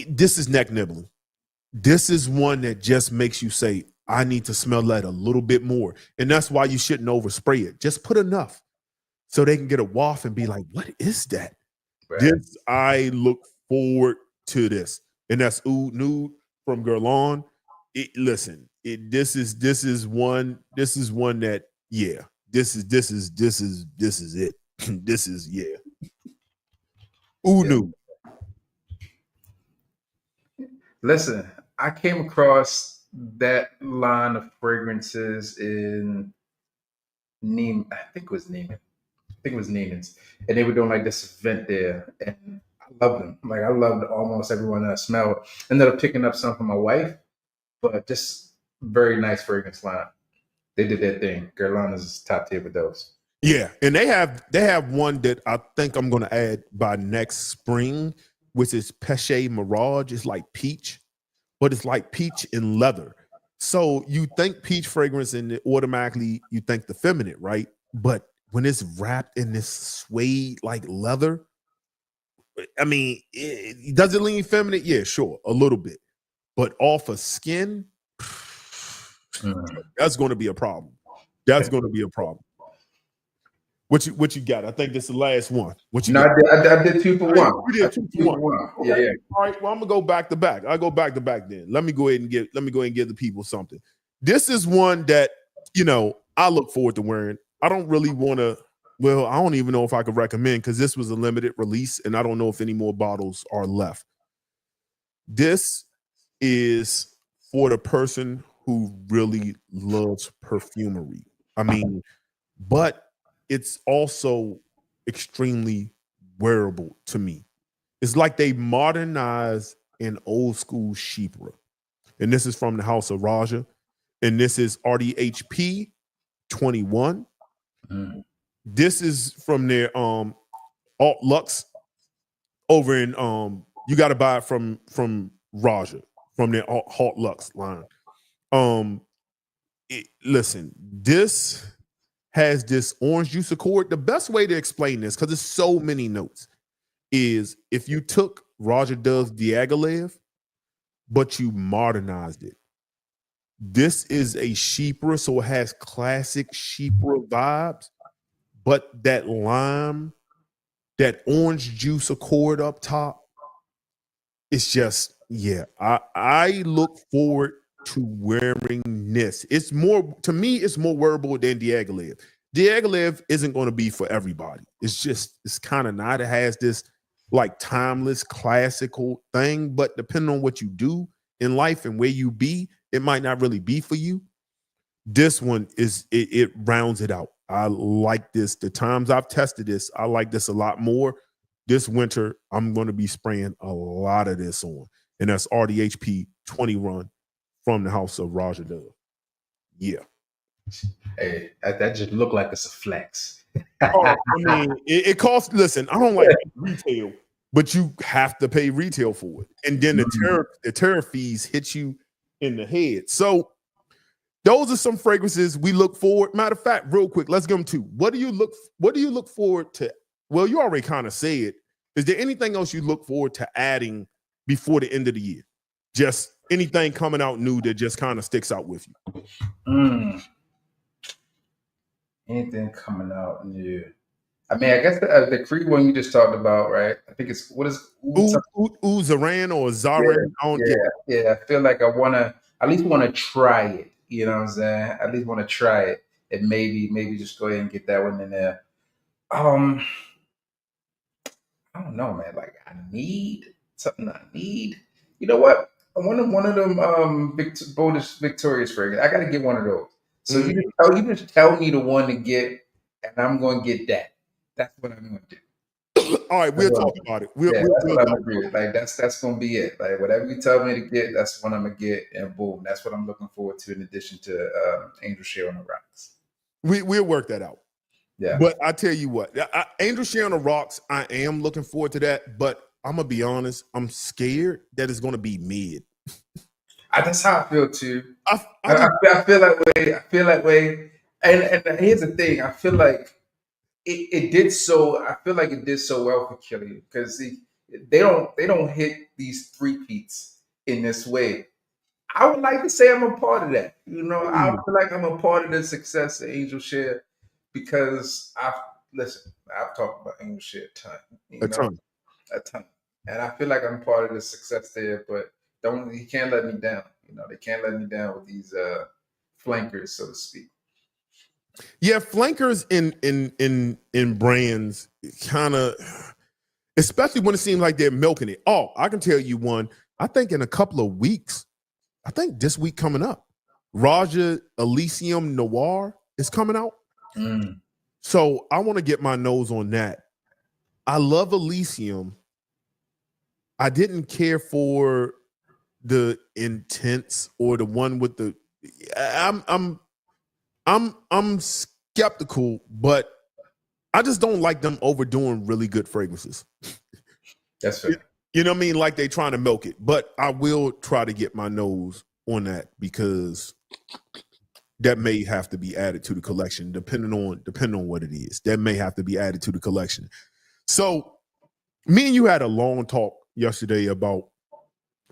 [SPEAKER 1] This is neck nibbling. This is one that just makes you say, I need to smell that a little bit more. And that's why you shouldn't overspray it. Just put enough so they can get a waft and be like, what is that? Right. This, I look forward to this. And that's Oud Nude from Guerlain. Listen, this is one that, yeah, this is it. This is, yeah. Oud Nude.
[SPEAKER 2] Listen, I came across that line of fragrances in Neiman. I think it was Neiman's, and they were doing like this event there, and I loved them. Like I loved almost everyone that I smelled. Ended up picking up some for my wife, but just very nice fragrance line. They did their thing. Guerlain is top tier with those.
[SPEAKER 1] Yeah, and they have one that I think I'm going to add by next spring, which is Peche Mirage. It's like peach, but it's like peach and leather. So you think peach fragrance and automatically you think the feminine, right? But when it's wrapped in this suede like leather, I mean, does it lean feminine? Yeah, sure, a little bit. But off of skin, that's going to be a problem. That's going to be a problem. What you got? I think this is the last one. What you got?
[SPEAKER 2] I did 2 for 1.
[SPEAKER 1] You did 2 for 1. Okay. Yeah. All right. Well, I'm gonna go back to back. I go back to back then. Let me go ahead and give the people something. This is one that, I look forward to wearing. I don't really want to. Well, I don't even know if I could recommend, because this was a limited release, and I don't know if any more bottles are left. This is for the person who really loves perfumery. I mean, but it's also extremely wearable to me. It's like they modernized an old school Chypre. And this is from the House of Raja. And this is RDHP 21. This is from their Alt Lux over in you got to buy it from Raja, from their Alt Lux line. Listen, this has this orange juice accord. The best way to explain this, because there's so many notes, is if you took Roger Dove's Diaghilev, but you modernized it. This is a Chypre, so it has classic Chypre vibes, but that lime, that orange juice accord up top, it's just, yeah, I look forward to wearing this. It's more, to me, it's more wearable than Diaghilev. Diaghilev isn't going to be for everybody. It's kind of not. It has this like timeless, classical thing, but depending on what you do in life and where you be, it might not really be for you. This one it rounds it out. I like this. The times I've tested this, I like this a lot more. This winter, I'm going to be spraying a lot of this on, and that's RDHP 21 from the House of Raja Dove. Yeah.
[SPEAKER 2] Hey, that just looked like it's a flex.
[SPEAKER 1] I mean, it costs. Listen, I don't like retail, but you have to pay retail for it, and then the tariff fees hit you in the head. So those are some fragrances we look forward. Matter of fact, real quick, let's give them two. What do you look forward to? Well, you already kind of said. Is there anything else you look forward to adding before the end of the year? Just anything coming out new that just kind of sticks out with you?
[SPEAKER 2] Anything coming out new? I mean, I guess the Creed one you just talked about, right? I think it's what is
[SPEAKER 1] Zaran or
[SPEAKER 2] yeah,
[SPEAKER 1] Zaran? I don't get it.
[SPEAKER 2] yeah. I feel like I wanna at least want to try it. You know what I'm saying? At least want to try it, and maybe just go ahead and get that one in there. Um, I don't know, man. Like I need something. I need. You know what? I want one of them bonus victorious fragrance. I got to get one of those. So you just tell me the one to get, and I'm going to get that. That's what I'm going to do.
[SPEAKER 1] All right, we'll talk about it.
[SPEAKER 2] That's
[SPEAKER 1] We'll
[SPEAKER 2] what I'm gonna do. Like that's gonna be it. Like whatever you tell me to get, that's what I'm gonna get, and boom, that's what I'm looking forward to. In addition to Angel Share on the Rocks.
[SPEAKER 1] We'll work that out.
[SPEAKER 2] Yeah,
[SPEAKER 1] but I tell you what, Angel Share on the Rocks, I am looking forward to that. But I'm gonna be honest, I'm scared that it's gonna be mid.
[SPEAKER 2] That's how I feel too.
[SPEAKER 1] I
[SPEAKER 2] feel that way. I feel that way. And here's the thing. I feel like it did so. I feel like it did so well for Killian because they don't hit these three-peats in this way. I would like to say I'm a part of that. You know, I feel like I'm a part of the success of Angel Share because I've talked about Angel Share a ton. A ton. And I feel like I'm part of the success there, but he can't let me down. You know, they can't let me down with these flankers, so to speak.
[SPEAKER 1] Yeah, flankers in brands kind of, especially when it seems like they're milking it. Oh, I can tell you one. I think in a couple of weeks, I think this week coming up, Raja Elysium Noir is coming out. So I want to get my nose on that. I love Elysium. I didn't care for the Intense or the one with the. I'm skeptical, but I just don't like them overdoing really good fragrances.
[SPEAKER 2] That's fair.
[SPEAKER 1] You know what I mean? Like they trying to milk it, but I will try to get my nose on that because that may have to be added to the collection, depending on what it is. That may have to be added to the collection. So, me and you had a long talk yesterday about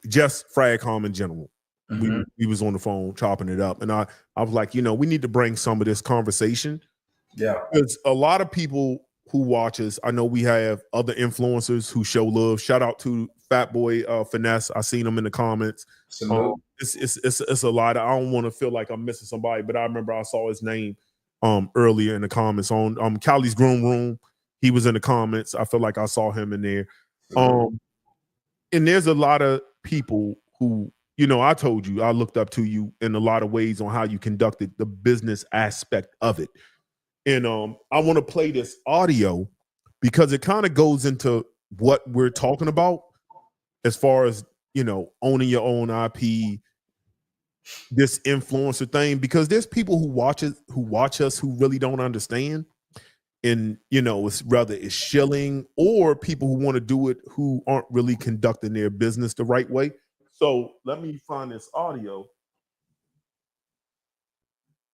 [SPEAKER 1] just FragComm in general. We was on the phone chopping it up, and I was like, we need to bring some of this conversation.
[SPEAKER 2] Yeah,
[SPEAKER 1] because a lot of people who watch us, I know we have other influencers who show love. Shout out to Fat Boy Finesse. I seen him in the comments. It's a lot. I don't want to feel like I'm missing somebody, but I remember I saw his name earlier in the comments on Callie's Groom Room. He was in the comments. I feel like I saw him in there. And there's a lot of people who, I told you, I looked up to you in a lot of ways on how you conducted the business aspect of it. And I want to play this audio because it kind of goes into what we're talking about as far as, owning your own IP, this influencer thing, because there's people who watch us who really don't understand. And, it's rather it's shilling or people who want to do it who aren't really conducting their business the right way. So let me find this audio.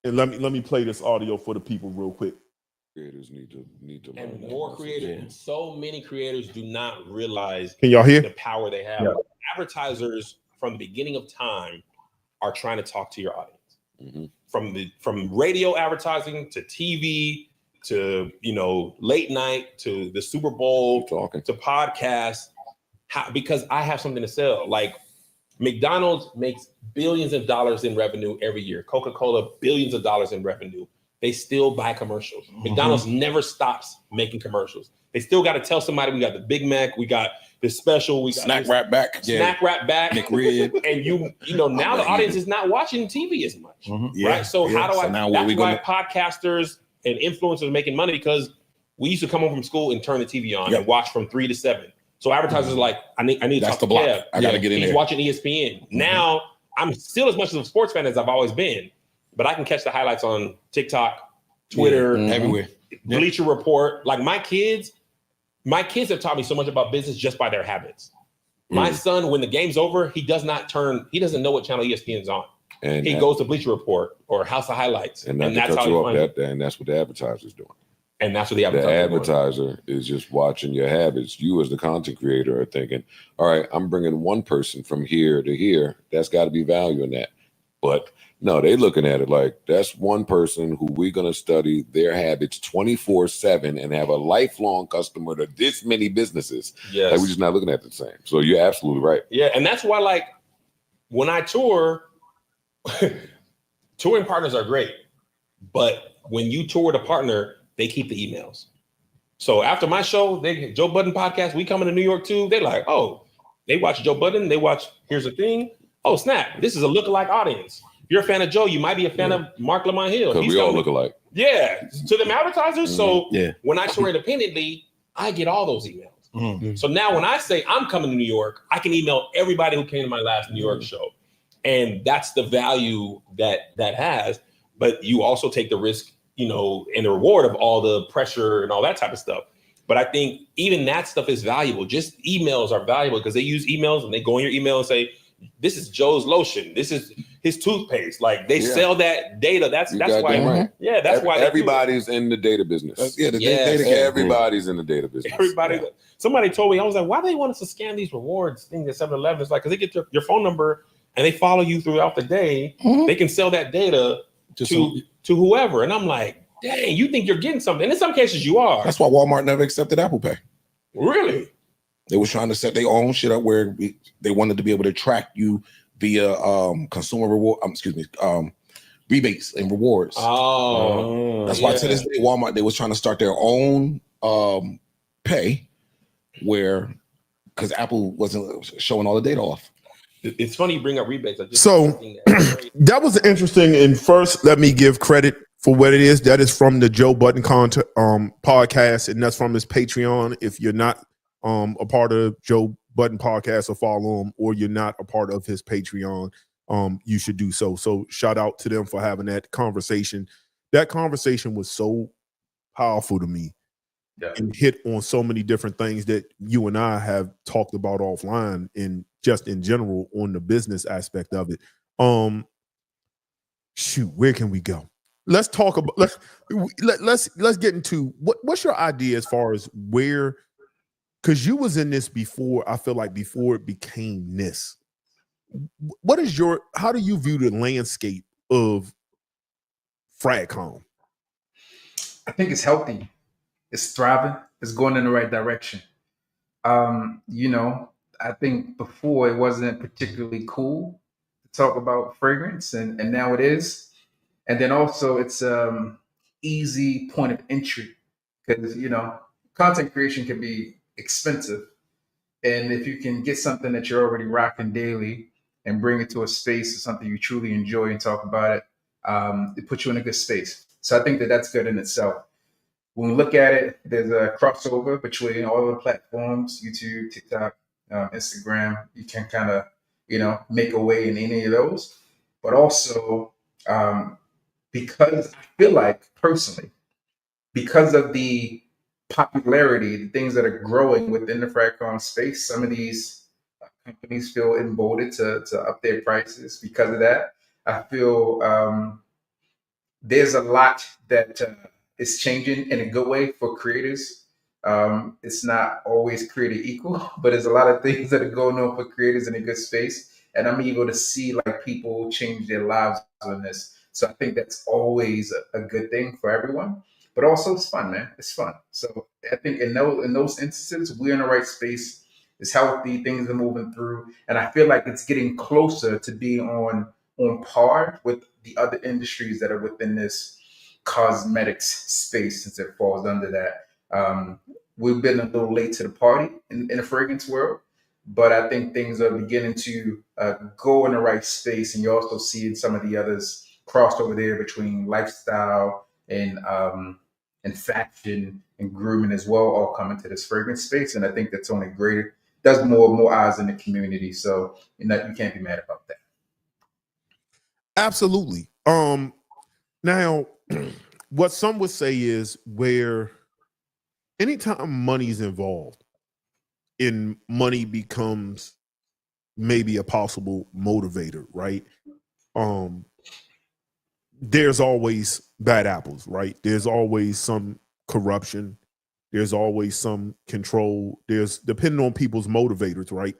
[SPEAKER 1] And let me play this audio for the people real quick.
[SPEAKER 3] Creators need to learn
[SPEAKER 4] and more creators. Yeah. So many creators do not realize
[SPEAKER 1] Can y'all hear
[SPEAKER 4] the power they have. Yeah. Advertisers from the beginning of time are trying to talk to your audience. From radio advertising to TV to late night to the Super Bowl to podcasts. Because I have something to sell. Like McDonald's makes billions of dollars in revenue every year. Coca-Cola, billions of dollars in revenue. They still buy commercials. McDonald's never stops making commercials. They still got to tell somebody we got the Big Mac, we got this special, we got
[SPEAKER 3] snack wrap back,
[SPEAKER 4] McRib, and now the audience is not watching TV as much, right? So how do that's why podcasters and influencers are making money, because we used to come home from school and turn the TV on and watch from 3 to 7. So advertisers are like, I need to talk to Kev.
[SPEAKER 3] I got to get in there.
[SPEAKER 4] He's watching ESPN. Now I'm still as much of a sports fan as I've always been, but I can catch the highlights on TikTok, Twitter,
[SPEAKER 3] everywhere.
[SPEAKER 4] Bleacher Report. Like my kids have taught me so much about business just by their habits. My son, when the game's over, he doesn't know what channel ESPN's on. And he goes to Bleacher Report or House of Highlights.
[SPEAKER 3] And that's how he finds it. And that's what the advertiser's doing.
[SPEAKER 4] And that's what the
[SPEAKER 3] advertiser is just watching your habits. You as the content creator are thinking, all right, I'm bringing one person from here to here. That's got to be value in that. But No, they looking at it like that's one person who we're gonna study their habits 24/7 and have a lifelong customer to this many businesses.
[SPEAKER 4] Yes.
[SPEAKER 3] Like we're just not looking at it the same. So you're absolutely right.
[SPEAKER 4] Yeah, and that's why, like, when I tour, touring partners are great, but when you tour with a partner, they keep the emails. So after my show, Joe Budden podcast, we coming to New York too. They're like, oh, they watch Joe Budden. They watch Here's the Thing. Oh, snap. This is a lookalike audience. If you're a fan of Joe, you might be a fan of Mark Lamont Hill.
[SPEAKER 3] Because we all look alike.
[SPEAKER 4] Yeah, to them advertisers. So
[SPEAKER 5] Yeah.
[SPEAKER 4] when I tour independently, I get all those emails.
[SPEAKER 5] Mhm.
[SPEAKER 4] So now when I say I'm coming to New York, I can email everybody who came to my last New York show. And that's the value that has. But you also take the risk, you know, and the reward of all the pressure and all that type of stuff. But I think even that stuff is valuable. Just emails are valuable because they use emails and they go in your email and say, this is Joe's lotion. This is his toothpaste. Like they sell that data. That's why.
[SPEAKER 3] Right.
[SPEAKER 4] Yeah, that's why
[SPEAKER 3] everybody's in the data business.
[SPEAKER 5] Yeah, the
[SPEAKER 4] Yes.
[SPEAKER 5] data game.
[SPEAKER 3] Everybody's in the data business.
[SPEAKER 4] everybody. Somebody told me, I was like, why do they want us to scan these rewards things at 7-Eleven? It's like because they get your phone number and they follow you throughout the day.
[SPEAKER 5] Mhm.
[SPEAKER 4] They can sell that data to whoever. And I'm like, dang, you think you're getting something? And in some cases, you are.
[SPEAKER 5] That's why Walmart never accepted Apple Pay.
[SPEAKER 4] Really?
[SPEAKER 5] They was trying to set their own shit up where they wanted to be able to track you via consumer reward. Rebates and rewards.
[SPEAKER 4] Oh,
[SPEAKER 5] That's why to this day, Walmart, they was trying to start their own pay where because Apple wasn't showing all the data off.
[SPEAKER 4] It's funny you bring up rebates.
[SPEAKER 1] So that was interesting. And first, let me give credit for what it is. That is from the Joe Budden podcast, and that's from his Patreon. If you're not a part of Joe Budden podcast or follow him, or you're not a part of his Patreon, you should do so. So shout out to them for having that conversation. That conversation was so powerful to me.
[SPEAKER 2] Yeah.
[SPEAKER 1] And hit on so many different things that you and I have talked about offline and just in general on the business aspect of it. Shoot, where can we go? Let's talk about let's get into what's your idea as far as where, because you was in this before. I feel like before it became this. What is how do you view the landscape of FragComm?
[SPEAKER 2] I think it's healthy. It's thriving. It's going in the right direction. You know, I think before it wasn't particularly cool to talk about fragrance, and now it is. And then also it's easy point of entry because you know content creation can be expensive, and if you can get something that you're already rocking daily and bring it to a space or something you truly enjoy and talk about it, it puts you in a good space. So I think that that's good in itself. When we look at it, there's a crossover between all the platforms, YouTube, TikTok, Instagram. You can kind of, you know, make a way in any of those. But also, because I feel like personally, because of the popularity, the things that are growing within the FragComm space, some of these companies feel emboldened to up their prices because of that. I feel there's a lot that is changing in a good way for creators. It's not always created equal, but there's a lot of things that are going on for creators in a good space. And I'm able to see like people change their lives on this. So I think that's always a good thing for everyone. But also it's fun, man. It's fun. So I think in those instances, we're in the right space. It's healthy. Things are moving through. And I feel like it's getting closer to being on par with the other industries that are within this cosmetics space, since it falls under that. We've been a little late to the party in the fragrance world, but I think things are beginning to go in the right space. And you're also seeing some of the others crossed over there between lifestyle and fashion and grooming as well, all coming to this fragrance space. And I think that's only greater. Does more eyes in the community. So you can't be mad about that.
[SPEAKER 1] Absolutely. Now, what some would say is where anytime money is involved, and money becomes maybe a possible motivator, right? There's always bad apples, right? There's always some corruption. There's always some control. There's depending on people's motivators, right?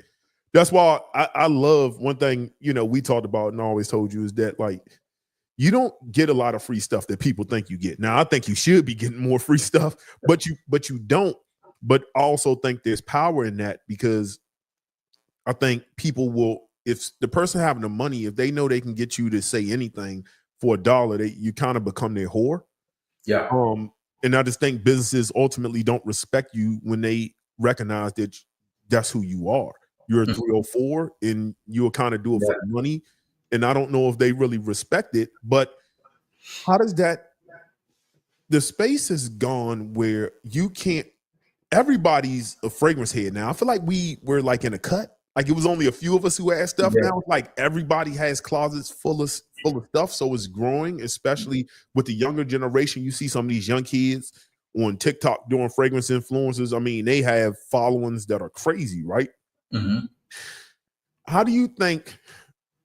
[SPEAKER 1] That's why I love one thing, you know, we talked about and I always told you is that like you don't get a lot of free stuff that people think you get. Now, I think you should be getting more free stuff, but you don't. But I also think there's power in that, because I think people will, if the person having the money, if they know they can get you to say anything for $1, you kind of become their whore.
[SPEAKER 2] Yeah.
[SPEAKER 1] And I just think businesses ultimately don't respect you when they recognize that that's who you are. You're a 304 and you'll kind of do it for money. And I don't know if they really respect it, but how does that, the space has gone where you can't, everybody's a fragrance head now. I feel like we're like in a cut. Like it was only a few of us who had stuff. Now it's like everybody has closets full of stuff. So it's growing, especially with the younger generation. You see some of these young kids on TikTok doing fragrance influencers. I mean, they have followings that are crazy, right?
[SPEAKER 2] Mm-hmm.
[SPEAKER 1] How do you think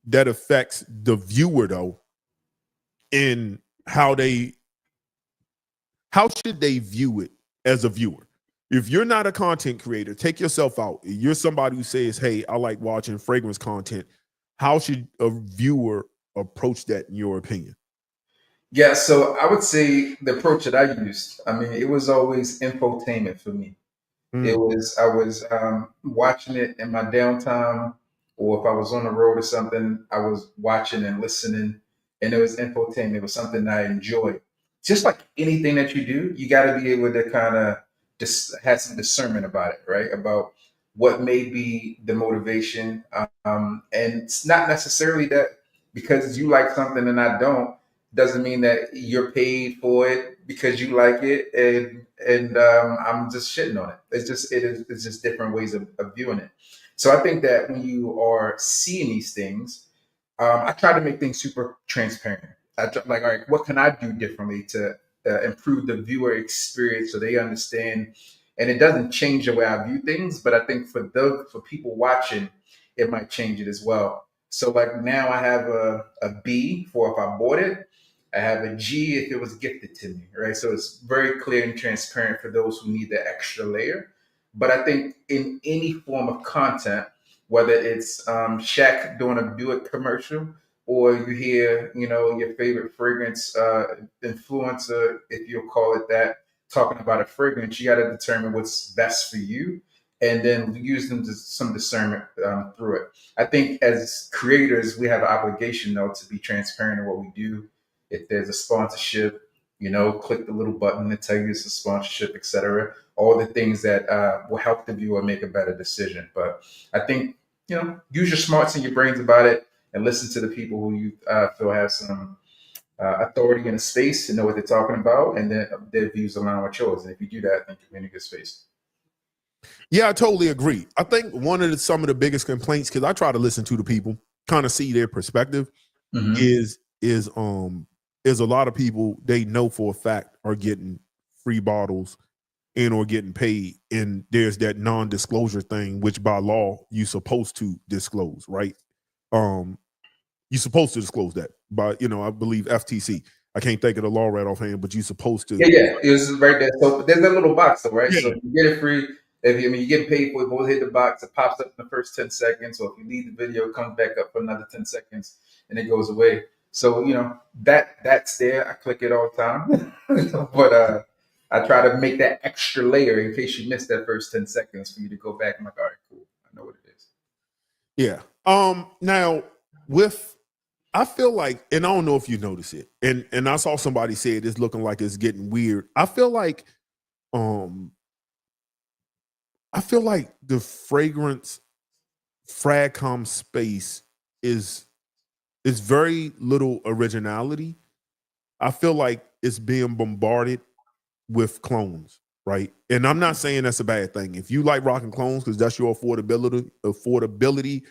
[SPEAKER 1] that affects the viewer though, in how should they view it as a viewer? If you're not a content creator, take yourself out. You're somebody who says, hey, I like watching fragrance content. How should a viewer approach that in your opinion?
[SPEAKER 2] Yeah, so I would say the approach that I used, I mean, it was always infotainment for me. I was watching it in my downtime, or if I was on the road or something, I was watching and listening, and it was infotainment. It was something I enjoyed. Just like anything that you do, you got to be able to kind of just have some discernment about it, right? About what may be the motivation, and it's not necessarily that because you like something and I don't doesn't mean that you're paid for it because you like it, and I'm just shitting on it. It's just different ways of viewing it. So I think that when you are seeing these things, I try to make things super transparent. Like, all right, what can I do differently to improve the viewer experience so they understand? And it doesn't change the way I view things, but I think for people watching, it might change it as well. So like now I have a B for if I bought it. I have a G if it was gifted to me, right? So it's very clear and transparent for those who need the extra layer. But I think in any form of content, whether it's Shaq doing a Buick commercial, or you hear, your favorite fragrance influencer, if you'll call it that, talking about a fragrance, you got to determine what's best for you, and then use them to some discernment through it. I think as creators, we have an obligation though to be transparent in what we do. If there's a sponsorship, click the little button to tell you it's a sponsorship, etc. All the things that will help the viewer make a better decision. But I think, use your smarts and your brains about it, and listen to the people who you feel have some authority in a space to know what they're talking about, and then their views align with yours. And if you do that, I think you're in a good space.
[SPEAKER 1] Yeah, I totally agree. I think some of the biggest complaints, because I try to listen to the people, kind of see their perspective, is a lot of people they know for a fact are getting free bottles and or getting paid, and there's that non-disclosure thing, which by law you're supposed to disclose, right? You're supposed to disclose that by, I believe FTC. I can't think of the law right offhand, but you're supposed to.
[SPEAKER 2] Yeah, it was right there. So there's that little box, though, right?
[SPEAKER 1] Yeah.
[SPEAKER 2] So you get it free. You get paid for it, both hit the box, it pops up in the first 10 seconds. So if you leave the video, it comes back up for another 10 seconds and it goes away. So, that's there. I click it all the time. But I try to make that extra layer in case you missed that first 10 seconds for you to go back and like, all right, cool. I know what it is.
[SPEAKER 1] Yeah. Now I feel like, and I don't know if you notice it, and I saw somebody say it's looking like it's getting weird. I feel like the fragrance FragComm space is very little originality. I feel like it's being bombarded with clones, right? And I'm not saying that's a bad thing. If you like rocking clones because that's your affordability,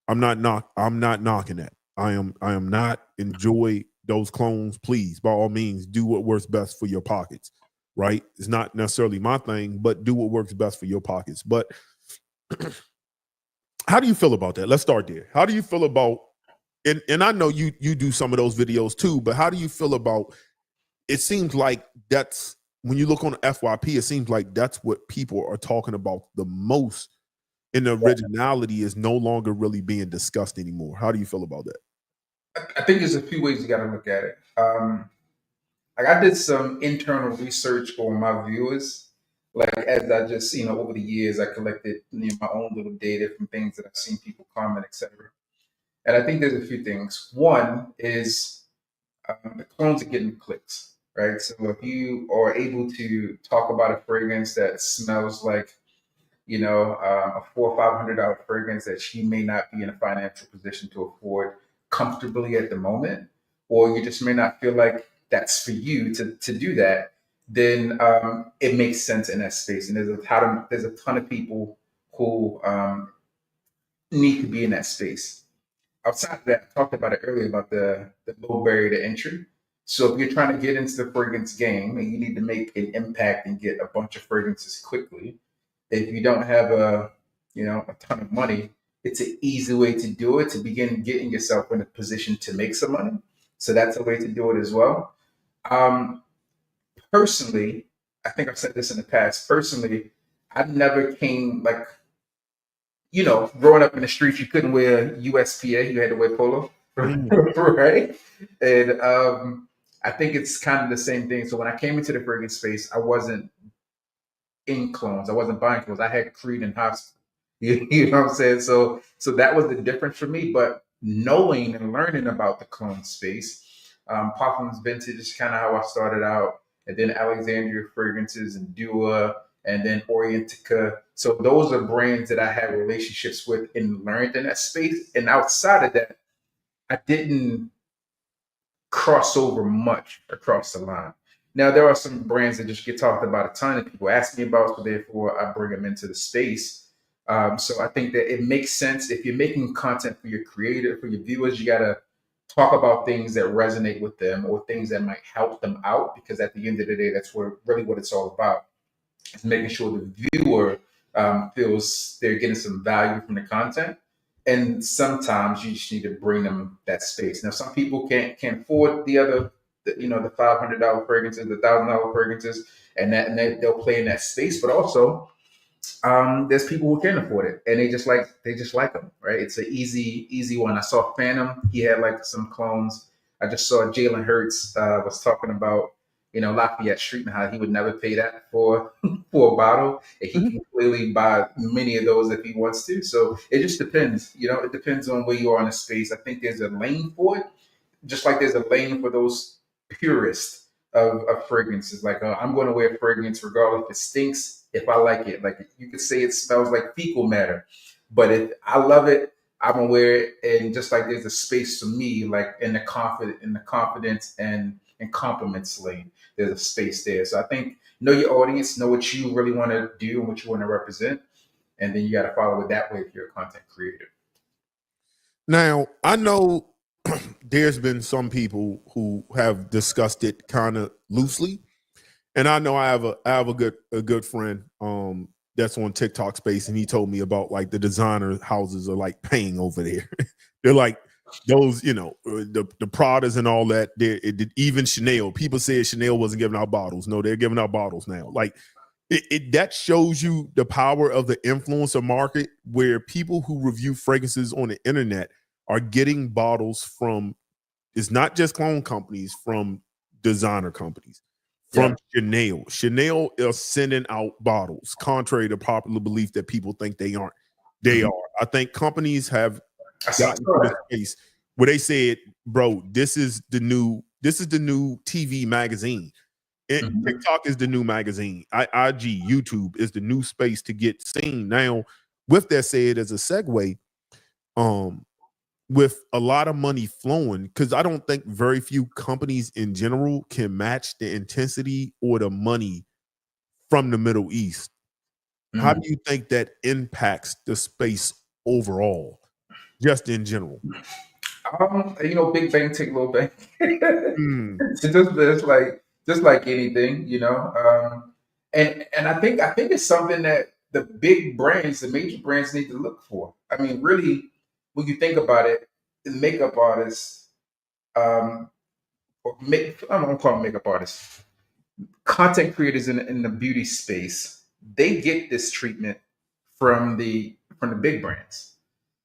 [SPEAKER 1] I'm not knocking that. I am not enjoy those clones. Please, by all means, do what works best for your pockets, right? It's not necessarily my thing, but do what works best for your pockets. But how do you feel about that? Let's start there. How do you feel about, and I know you do some of those videos too, but how do you feel about, it seems like that's, when you look on FYP, it seems like that's what people are talking about the most, and the originality is no longer really being discussed anymore. How do you feel about that?
[SPEAKER 2] I think there's a few ways you got to look at it. Like I did some internal research on my viewers. Like as I just, over the years, I collected my own little data from things that I've seen people comment, etc. And I think there's a few things. One is the clones are getting clicks, right? So if you are able to talk about a fragrance that smells like, a $400 or $500 fragrance that she may not be in a financial position to afford comfortably at the moment, or you just may not feel like that's for you to do that, then it makes sense in that space. And there's a ton of people who need to be in that space. Outside of that, I talked about it earlier about the low barrier to entry. So if you're trying to get into the fragrance game and you need to make an impact and get a bunch of fragrances quickly, if you don't have a ton of money, it's an easy way to do it to begin getting yourself in a position to make some money. So that's a way to do it as well. Um, Personally, I think I've said this in the past. Personally, I never came like growing up in the streets, you couldn't wear USPA, you had to wear polo, right? And I think it's kind of the same thing. So when I came into the fragrance space, I wasn't in clones. I wasn't buying clones. I had Creed and Hospital. You know what I'm saying? So that was the difference for me. But knowing and learning about the clone space, Parfums Vintage is kind of how I started out, and then Alexandria Fragrances and Dua, and then Orientica. So those are brands that I had relationships with and learned in that space. And outside of that, I didn't cross over much across the line. Now there are some brands that just get talked about a ton, and people ask me about, so therefore I bring them into the space. So I think that it makes sense if you're making content for your creator, for your viewers, you gotta talk about things that resonate with them or things that might help them out, because at the end of the day, that's what it's all about. Is making sure the viewer feels they're getting some value from the content. And sometimes you just need to bring them that space. Now, some people can't afford the $500 fragrances, the $1,000 fragrances, they'll play in that space. But also, there's people who can afford it, and they just like them, right? It's an easy one. I saw Phantom; he had like some clones. I just saw Jalen Hurts was talking about Lafayette Street and how he would never pay that for for a bottle, and he can clearly buy many of those if he wants to. So it just depends. It depends on where you are in the space. I think there's a lane for it, just like there's a lane for those purists of fragrances. Like I'm going to wear fragrance regardless if it stinks, if I like it. Like you could say it smells like fecal matter, but if I love it, I'm gonna wear it. And just like there's a space for me, like in the confidence and compliments lane, there's a space there. So I think know your audience, know what you really want to do and what you want to represent, and then you got to follow it that way if you're a content creator.
[SPEAKER 1] Now, I know there's been some people who have discussed it kind of loosely, and I know I have a good friend that's on TikTok space, and he told me about like the designer houses are like paying over there. They're like those, the Pradas and all that. Even Chanel. People said Chanel wasn't giving out bottles. No, they're giving out bottles now. Like that shows you the power of the influencer market, where people who review fragrances on the internet are getting bottles from, it's not just clone companies, from designer companies, from Chanel. Chanel is sending out bottles, contrary to popular belief that people think they aren't. They are. I think companies have gotten to the space where they said, bro, this is the new TV magazine. TikTok is the new magazine. IG, YouTube is the new space to get seen. Now, with that said, as a segue, with a lot of money flowing, because I don't think very few companies in general can match the intensity or the money from the Middle East. How do you think that impacts the space overall, just in general?
[SPEAKER 2] Big bang take little bang. It's just like anything, and I think it's something that the big brands, the major brands, need to look for. I mean, really, when you think about it, the makeup artists, I'm gonna call them makeup artists, content creators in the beauty space, they get this treatment from the big brands.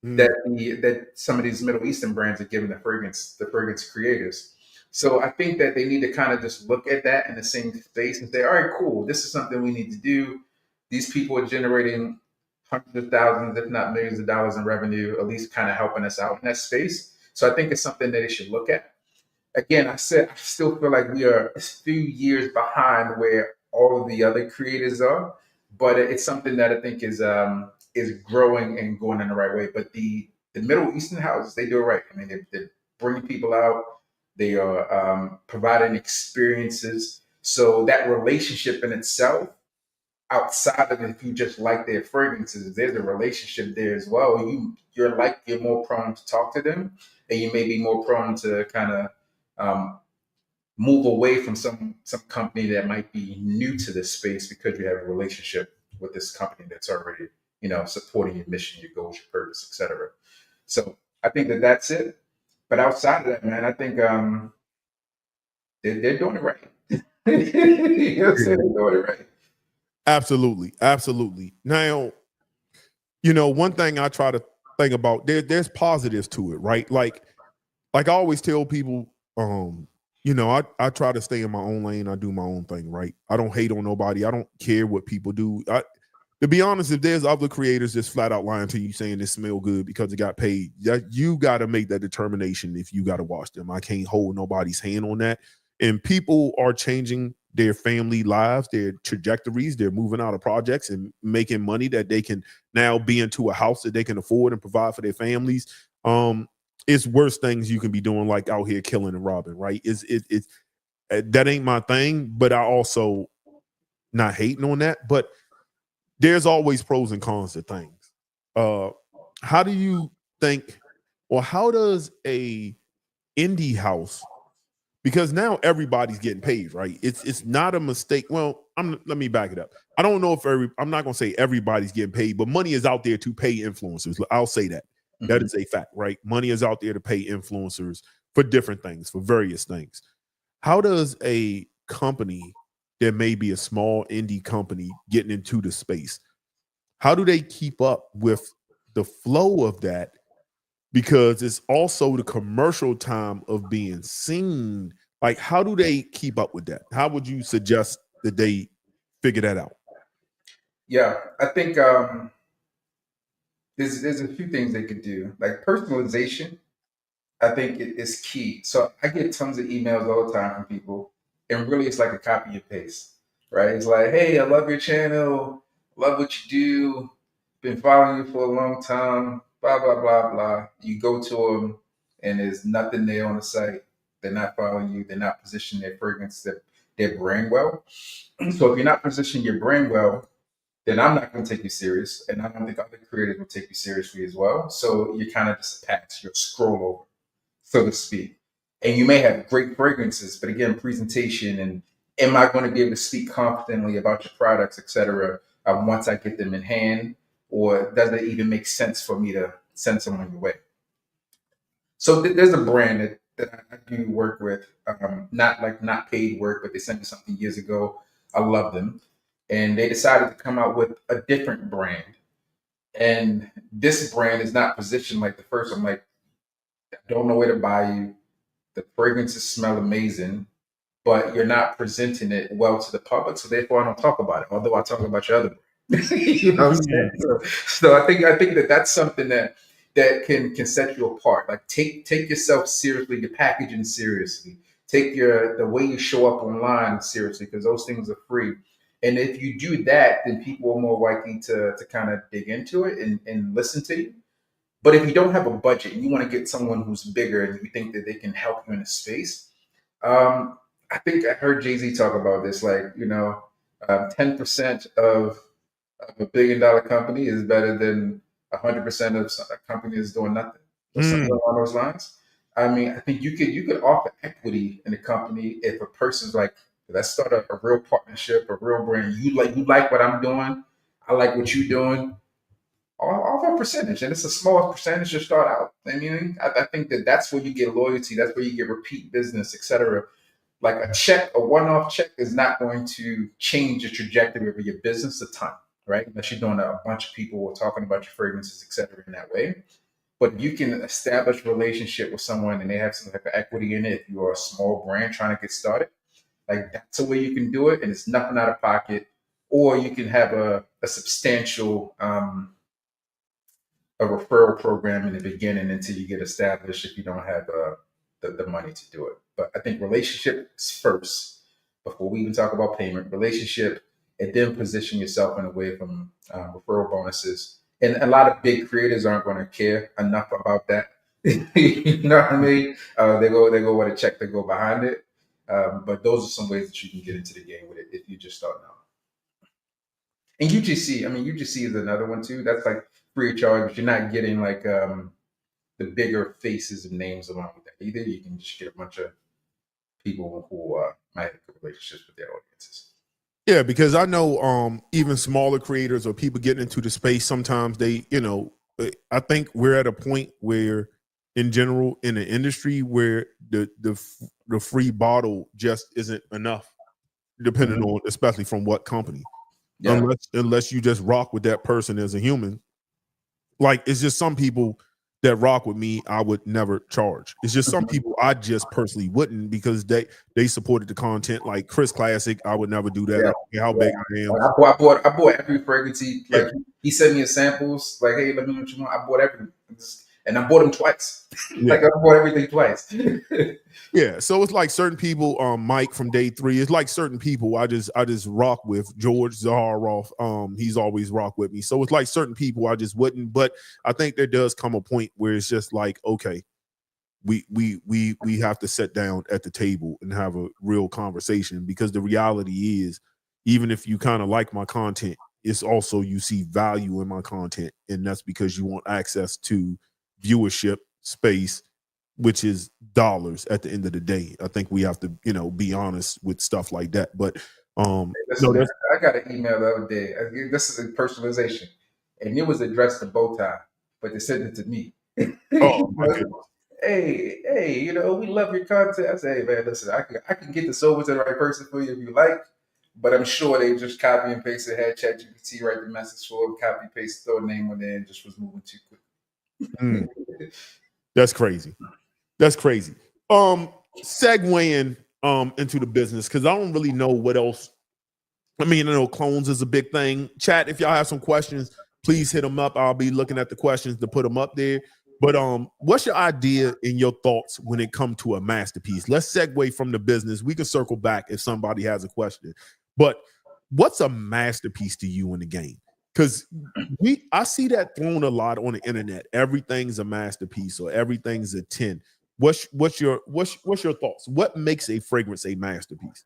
[SPEAKER 2] that some of these Middle Eastern brands are giving the fragrance creators. So I think that they need to kind of just look at that in the same space and say, all right, cool, this is something we need to do. These people are generating hundreds of thousands, if not millions of dollars in revenue, at least kind of helping us out in that space. So I think it's something that they should look at. Again, I still feel like we are a few years behind where all of the other creators are, but it's something that I think is growing and going in the right way. But the Middle Eastern houses, they do it right. I mean, they're bringing people out, they are providing experiences. So that relationship in itself, outside of if you just like their fragrances, there's a relationship there as well. You're more prone to talk to them, and you may be more prone to kind of um, move away from some company that might be new to this space because you have a relationship with this company that's already supporting your mission, your goals, your purpose, etc. So I think that that's it. But outside of that, man, I think they're doing it right. You know what I'm saying? They're doing it right.
[SPEAKER 1] Absolutely, absolutely. Now, one thing I try to think about, there's positives to it, right? Like I always tell people, I try to stay in my own lane. I do my own thing, right? I don't hate on nobody. I don't care what people do. To be honest, if there's other creators just flat out lying to you saying this smell good because it got paid, you got to make that determination if you got to wash them. I can't hold nobody's hand on that. And people are changing their family lives, their trajectories. They're moving out of projects and making money that they can now be into a house that they can afford and provide for their families. It's worse things you can be doing, like out here killing and robbing, right? It's that ain't my thing, but I also not hating on that. But there's always pros and cons to things. How do you think, or how does a indie house, because now everybody's getting paid, right? It's not a mistake. Well, let me back it up. I don't know if I'm not gonna say everybody's getting paid, but money is out there to pay influencers. I'll say that. That is a fact, right? Money is out there to pay influencers for different things, for various things. How does a company that may be a small indie company getting into the space, how do they keep up with the flow of that? Because it's also the commercial time of being seen. Like, how do they keep up with that? How would you suggest that they figure that out?
[SPEAKER 2] Yeah, I think there's a few things they could do. Like personalization, I think it is key. So I get tons of emails all the time from people, and really it's like a copy and paste, right? It's like, hey, I love your channel, love what you do, been following you for a long time, blah blah blah blah. You go to them, and there's nothing there on the site. They're not following you. They're not positioning their fragrance, their brand well. So if you're not positioning your brand well, then I'm not going to take you serious, and I don't think other creators will take you seriously as well. So you kind of just pass, you're scroll over, so to speak. And you may have great fragrances, but again, presentation and am I going to be able to speak confidently about your products, etc. Once I get them in hand, or does it even make sense for me to send someone your way? So there's a brand that I do work with, not paid work, but they sent me something years ago. I love them, and they decided to come out with a different brand. And this brand is not positioned like the first. I'm like, I don't know where to buy you. The fragrances smell amazing, but you're not presenting it well to the public. So therefore, I don't talk about it. Although I talk about your other, you know what I'm saying? So I think that that's something that can set you apart. Like take yourself seriously, your packaging seriously. Take the way you show up online seriously, because those things are free. And if you do that, then people are more likely to kind of dig into it and listen to you. But if you don't have a budget and you want to get someone who's bigger and you think that they can help you in a space, I think I heard Jay-Z talk about this. Like, 10% of $1 billion company is better than 100% of a company that's doing nothing, or something along those lines. I mean, I think you could offer equity in a company if a person's like, let's start a real partnership, a real brand. You like what I'm doing. I like what you're doing. Offer a percentage, and it's a small percentage to start out. I mean, I think that that's where you get loyalty. That's where you get repeat business, etc. Like a one-off check is not going to change the trajectory of your business a ton, right? Unless you're doing a bunch of people talking about your fragrances, etc. in that way. But you can establish a relationship with someone and they have some type of equity in it. If you're a small brand trying to get started, like that's a way you can do it, and it's nothing out of pocket. Or you can have a substantial a referral program in the beginning until you get established if you don't have the money to do it. But I think relationship is first before we even talk about payment. Relationship, and then position yourself in a way from referral bonuses. And a lot of big creators aren't going to care enough about that. You know what I mean? They go with a check to go behind it. But those are some ways that you can get into the game with it if you just start now. And UGC, I mean, UGC is another one too. That's like free of charge, but you're not getting like the bigger faces and names along with that either. You can just get a bunch of people who might have good relationships with their audiences.
[SPEAKER 1] Yeah, because I know even smaller creators or people getting into the space, sometimes they, I think we're at a point where in general in the industry where the free bottle just isn't enough, depending on, especially from what company. Yeah. Unless you just rock with that person as a human. Like, it's just some people that rock with me, I would never charge. It's just some people I just personally wouldn't, because they supported the content. Like Chris Classic, I would never do that.
[SPEAKER 2] Yeah.
[SPEAKER 1] I don't care how big I am.
[SPEAKER 2] I bought every fragrance. He sent me samples. Like, hey, let me know what you want. I bought everything, and I bought them twice. Like, I bought everything twice.
[SPEAKER 1] Yeah, so it's like certain people, Mike from Day 3, it's like certain people I just rock with. George Zaharoff, he's always rock with me. So it's like certain people I just wouldn't, but I think there does come a point where it's just like, okay, we have to sit down at the table and have a real conversation, because the reality is, even if you kind of like my content, it's also you see value in my content, and that's because you want access to viewership, space, which is dollars at the end of the day. I think we have to, be honest with stuff like that. But
[SPEAKER 2] listen, man, I got an email the other day. This is a personalization, and it was addressed to Bowtie, but they sent it to me.
[SPEAKER 1] Oh, my goodness.
[SPEAKER 2] Hey, we love your content. I say, hey, man, listen, I can get this over to the right person for you if you like, but I'm sure they just copy and paste it, had ChatGPT write the message for them, copy, paste, throw a name on there, and just was moving too quick.
[SPEAKER 1] That's crazy. That's crazy. Segueing into the business, because I don't really know what else. I mean, I know clones is a big thing. Chat, if y'all have some questions, please hit them up. I'll be looking at the questions to put them up there. But what's your idea and your thoughts when it comes to a masterpiece? Let's segue from the business. We can circle back if somebody has a question. But what's a masterpiece to you in the game? Because I see that thrown a lot on the internet. Everything's a masterpiece or everything's a 10. What's your thoughts? What makes a fragrance a masterpiece?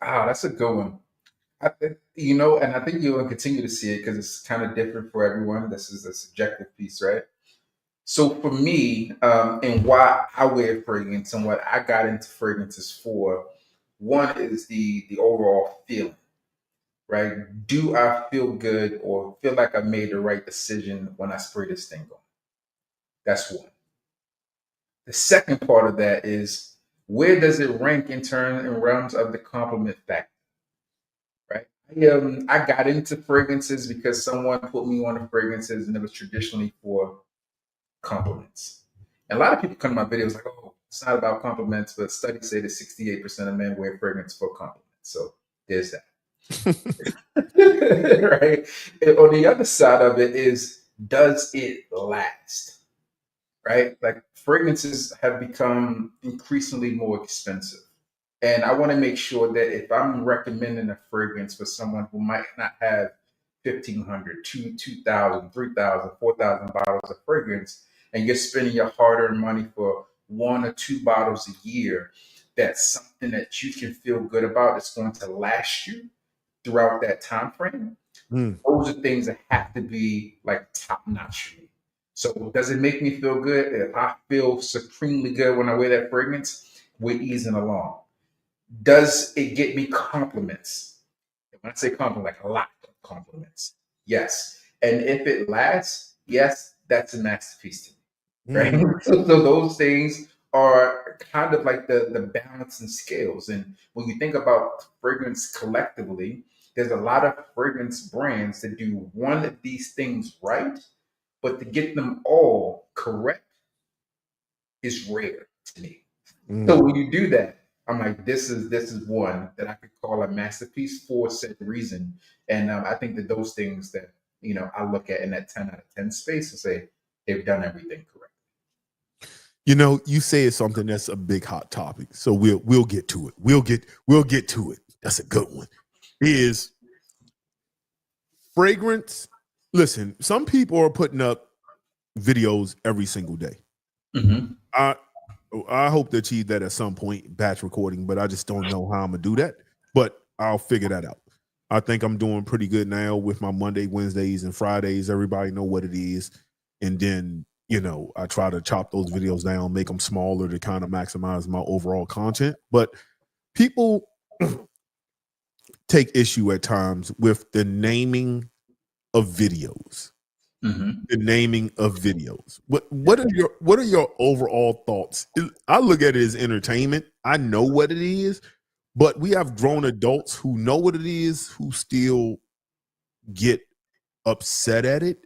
[SPEAKER 2] That's a good one. I think, and I think you'll continue to see it because it's kind of different for everyone. This is a subjective piece, right? So for me, and why I wear fragrance and what I got into fragrances for, one is the overall feeling, right? Do I feel good or feel like I made the right decision when I spray this thing on? That's one. The second part of that is, where does it rank in realms of the compliment factor? Right. I got into fragrances because someone put me on the fragrances, and it was traditionally for compliments. And a lot of people come to my videos like, "Oh, it's not about compliments," but studies say that 68% of men wear fragrance for compliments. So there's that. Right. And on the other side of it is, does it last? Right. Like, fragrances have become increasingly more expensive. And I want to make sure that if I'm recommending a fragrance for someone who might not have 1,500, 2,000, 3,000, 4,000 bottles of fragrance, and you're spending your hard-earned money for 1 or 2 bottles a year, that's something that you can feel good about, that's going to last you throughout that time frame. Those are things that have to be like top-notch for me. So does it make me feel good? If I feel supremely good when I wear that fragrance, we're easing along. Does it get me compliments? When I say compliment, like a lot of compliments. Yes. And if it lasts, yes, that's a masterpiece to me. Right. So those things are kind of like the balance and scales. And when you think about fragrance collectively, there's a lot of fragrance brands that do one of these things right, but to get them all correct is rare to me. So when you do that, I'm like, this is one that I could call a masterpiece for said reason. And I think that those things that I look at in that 10 out of 10 space and say they've done everything correct.
[SPEAKER 1] You say something that's a big hot topic, so we'll get to it. We'll get to it. That's a good one. Is fragrance? Listen, some people are putting up videos every single day.
[SPEAKER 2] Mm-hmm.
[SPEAKER 1] I hope to achieve that at some point, batch recording, but I just don't know how I'm gonna do that. But I'll figure that out. I think I'm doing pretty good now with my Monday, Wednesdays, and Fridays. Everybody know what it is, and then I try to chop those videos down, make them smaller to kind of maximize my overall content. But people take issue at times with the naming of videos.
[SPEAKER 2] Mm-hmm.
[SPEAKER 1] The naming of videos. What are your overall thoughts? I look at it as entertainment. I know what it is, but we have grown adults who know what it is who still get upset at it.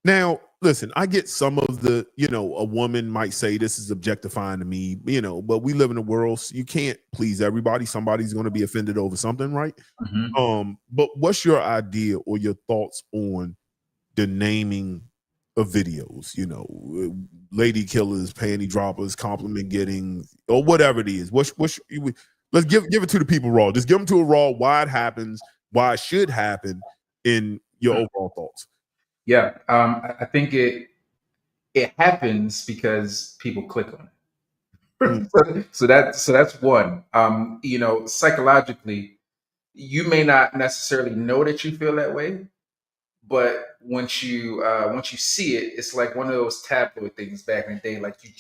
[SPEAKER 1] Now, listen, I get some of the, a woman might say this is objectifying to me, but we live in a world, so you can't please everybody. Somebody's going to be offended over something, right?
[SPEAKER 2] Mm-hmm.
[SPEAKER 1] But what's your idea or your thoughts on the naming of videos? Lady killers, panty droppers, compliment getting, or whatever it is. Let's give it to the people raw. Just give them to a raw. Why it happens, why it should happen, in your overall thoughts.
[SPEAKER 2] Yeah, I think it happens because people click on it. so that's one. Psychologically, you may not necessarily know that you feel that way, but once you see it, it's like one of those tabloid things back in the day. Like you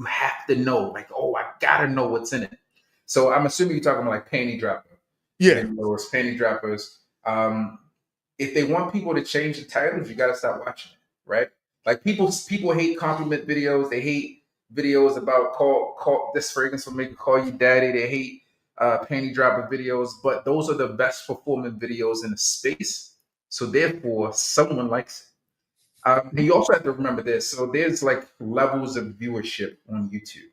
[SPEAKER 2] have to know. Like, oh, I gotta know what's in it. So I'm assuming you're talking about like panty dropper
[SPEAKER 1] Yeah.
[SPEAKER 2] videos, panty droppers. If they want people to change the titles, you got to stop watching it, right? Like people hate compliment videos. They hate videos about call this fragrance will make you call you daddy. They hate panty dropper videos, but those are the best performing videos in the space. So therefore, someone likes it. And you also have to remember this. So there's like levels of viewership on YouTube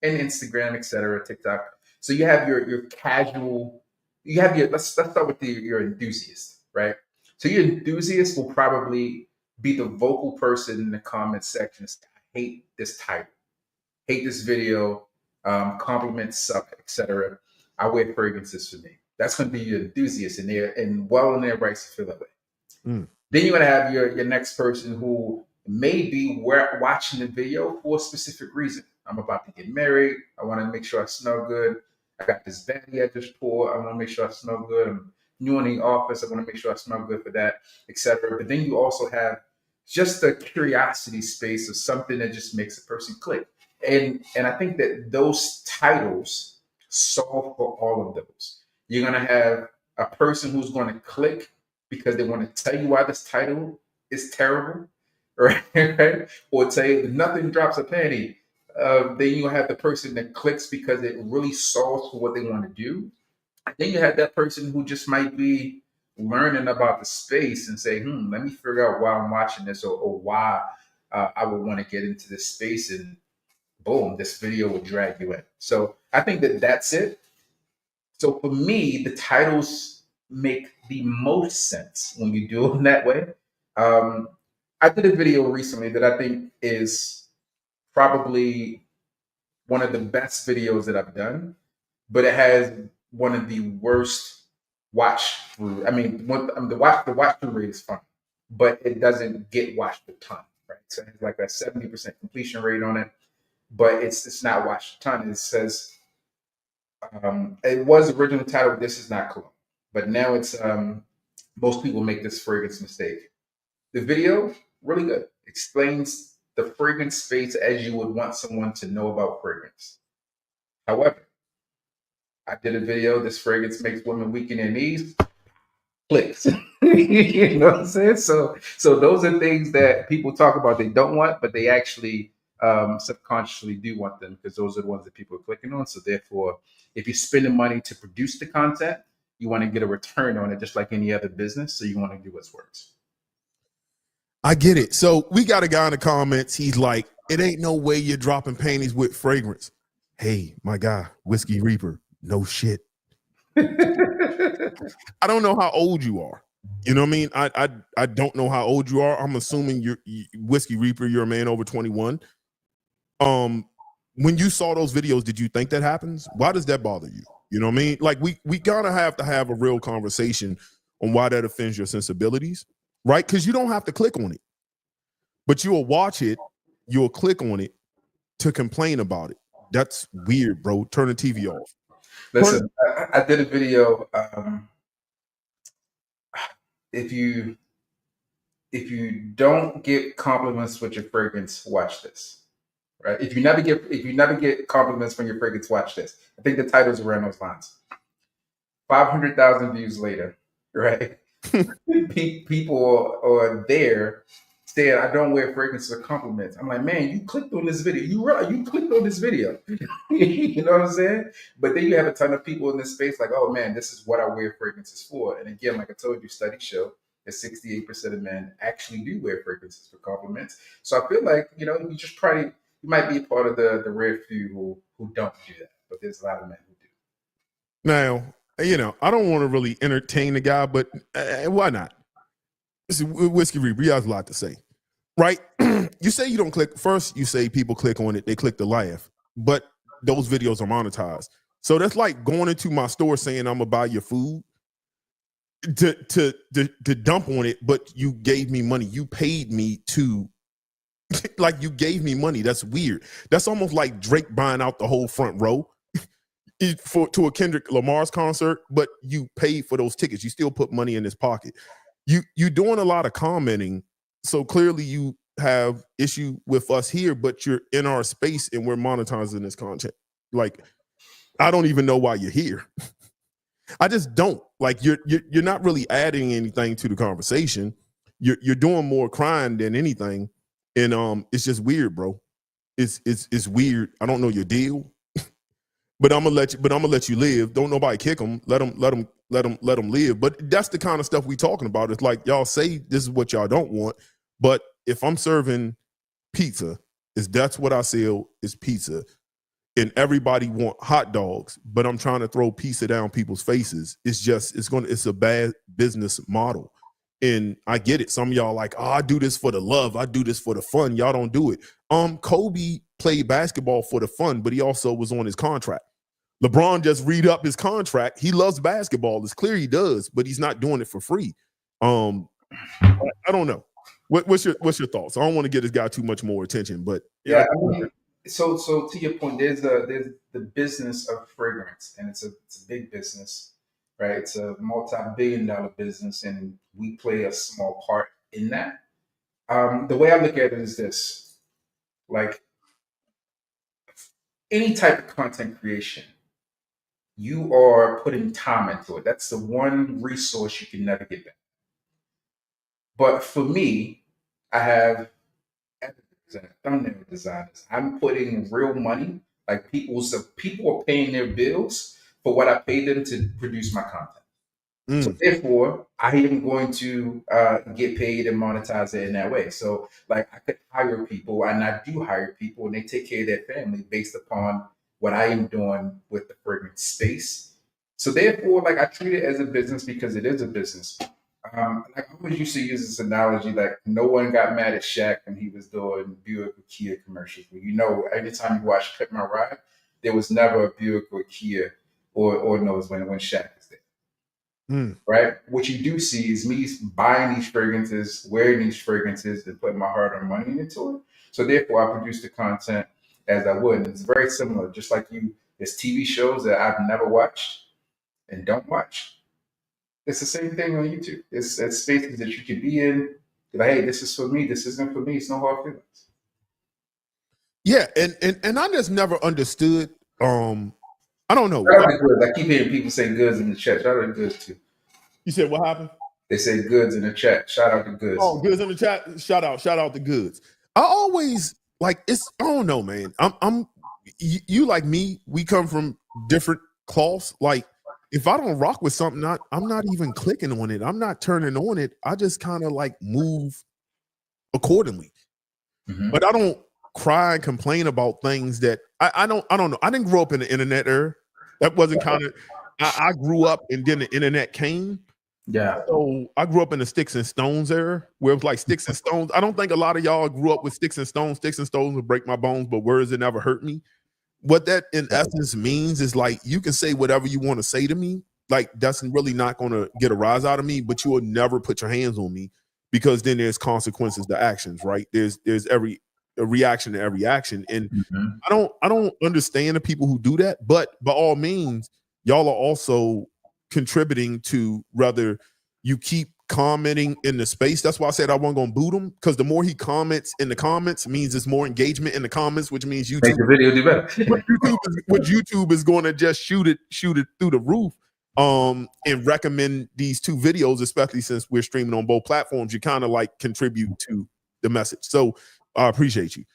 [SPEAKER 2] and Instagram, etc., TikTok. So you have your casual, you have your let's start with your enthusiast, right? So your enthusiast will probably be the vocal person in the comment section. I hate this title, hate this video, compliments suck, etc. I wear fragrances for me. That's going to be your enthusiast, and they're and well in their rights to feel that way. Then you're going to have your next person who may be watching the video for a specific reason. I'm about to get married. I want to make sure I smell good. I got this baddie I just poured. I want to make sure I smell good. I'm new in the office. I want to make sure I smell good for that, etc. But then you also have just a curiosity space of something that just makes a person click. And I think that those titles solve for all of those. You're going to have a person who's going to click because they want to tell you why this title is terrible, right? Or say nothing drops a panty. Then you have the person that clicks because it really solves for what they want to do. Then you have that person who just might be learning about the space and say, let me figure out why I'm watching this or why I would want to get into this space. And boom, this video will drag you in. So I think that that's it. So for me, the titles make the most sense when you do them that way. I did a video recently that I think is probably one of the best videos that I've done, but it has one of the worst watch through. I mean, the watch through rate is fine, but it doesn't get watched a ton, right? So it has like a 70% completion rate on it, but it's not watched a ton. It says it was originally titled "This Is Not Cologne," but now it's most people make this fragrance mistake. The video really good, explains the fragrance space as you would want someone to know about fragrance. However, I did a video. This fragrance makes women weak in their knees. Clicks. You know what I'm saying? So those are things that people talk about they don't want, but they actually subconsciously do want them because those are the ones that people are clicking on. So therefore, if you're spending money to produce the content, you want to get a return on it, just like any other business. So you want to do what's works.
[SPEAKER 1] I get it. So we got a guy in the comments. He's like, it ain't no way you're dropping panties with fragrance. Hey, my guy, Whiskey Reaper, no shit. I don't know how old you are. You know what I mean? I don't know how old you are. I'm assuming you're Whiskey Reaper, you're a man over 21. When you saw those videos, did you think that happens? Why does that bother you? You know what I mean? Like we gotta have to have a real conversation on why that offends your sensibilities, right? Because you don't have to click on it, but you'll watch it, you'll click on it to complain about it. That's weird, bro. Turn the TV off.
[SPEAKER 2] Listen, I did a video. If you don't get compliments with your fragrance, watch this. Right? If you never get compliments from your fragrance, watch this. I think the title's around those lines. 500,000 views later, right? People are there saying, I don't wear fragrances or compliments. I'm like, man, you clicked on this video. You realize you clicked on this video. You know what I'm saying? But then you have a ton of people in this space like, oh man, this is what I wear fragrances for. And again, like I told you, studies show that 68% of men actually do wear fragrances for compliments. So I feel like, you might be part of the rare few who don't do that. But there's a lot of men who do.
[SPEAKER 1] Now, I don't want to really entertain the guy, but why not? This is Whiskey Reaper. He has a lot to say, right? You say you don't click. First, you say people click on it. They click the laugh, but those videos are monetized. So that's like going into my store saying I'm gonna buy your food to dump on it, but you gave me money. You paid me to, like, you gave me money. That's weird. That's almost like Drake buying out the whole front row to a Kendrick Lamar's concert, but you paid for those tickets. You still put money in his pocket. You doing a lot of commenting, so clearly you have issue with us here, but you're in our space and we're monetizing this content. Like, I don't even know why you're here. I just don't. Like, you're not really adding anything to the conversation. You're doing more crying than anything, and it's just weird, bro. It's weird. I don't know your deal. But I'm gonna let you live. Don't nobody kick them. Let them live. But that's the kind of stuff we talking about. It's like, y'all say this is what y'all don't want, but if I'm serving pizza, that's what I sell is pizza, and everybody want hot dogs, but I'm trying to throw pizza down people's faces. It's a bad business model. And I get it. Some of y'all like, oh, I do this for the love. I do this for the fun. Y'all don't do it. Kobe played basketball for the fun, but he also was on his contract. LeBron just read up his contract. He loves basketball. It's clear he does, but he's not doing it for free. I don't know. What's your thoughts? I don't want to give this guy too much more attention, but
[SPEAKER 2] yeah. I mean, so to your point, there's the business of fragrance, and it's a big business, right? It's a multi-billion-dollar business, and we play a small part in that. The way I look at it is this: like any type of content creation, you are putting time into it. That's the one resource you can never get back. But for me, I have editors and thumbnail designers. I'm putting real money. Like people are paying their bills for what I pay them to produce my content. So therefore, I am going to get paid and monetize it in that way. So like I could hire people, and I do hire people, and they take care of their family based upon what I am doing with the fragrance space. So therefore, like I treat it as a business because it is a business. Like I always used to use this analogy, like no one got mad at Shaq when he was doing Buick or Kia commercials. Well, anytime you watch Clip My Ride, there was never a Buick or Kia or nose when Shaq is there. Right? What you do see is me buying these fragrances, wearing these fragrances, and putting my hard-earned money into it. So therefore, I produce the content as I would. And it's very similar, just like there's TV shows that I've never watched and don't watch. It's the same thing on YouTube. It's spaces that you can be in. Like, hey, this is for me. This isn't for me. It's no hard feelings.
[SPEAKER 1] Yeah, and I just never understood. I don't know.
[SPEAKER 2] Shout out to Goods. I keep hearing people say Goods in the chat. Shout out to Goods too.
[SPEAKER 1] You said what happened?
[SPEAKER 2] They say Goods in the chat. Shout out to Goods.
[SPEAKER 1] Oh, Goods in the chat. Shout out to Goods. I always like it's. I don't know, man. You like me. We come from different cloths. Like if I don't rock with something, I'm not even clicking on it. I'm not turning on it. I just kind of like move accordingly. But I don't cry and complain about things that I don't know. I didn't grow up in the internet era. That wasn't kind of I grew up and then the internet came.
[SPEAKER 2] Yeah.
[SPEAKER 1] So I grew up in the sticks and stones era where it was like sticks and stones. I don't think a lot of y'all grew up with sticks and stones. Sticks and stones will break my bones, but words that never hurt me. What that in essence means is like you can say whatever you want to say to me. Like that's really not going to get a rise out of me, but you will never put your hands on me because then there's consequences to actions, right? There's a reaction to every action. And I don't understand the people who do that, but by all means, y'all are also contributing to rather you keep commenting in the space. That's why I said I wasn't gonna boot him, because the more he comments in the comments means there's more engagement in the comments, which means YouTube,
[SPEAKER 2] make the video do better.
[SPEAKER 1] which YouTube is going to just shoot it through the roof. And recommend these two videos, especially since we're streaming on both platforms. You kind of like contribute to the message. So I appreciate you.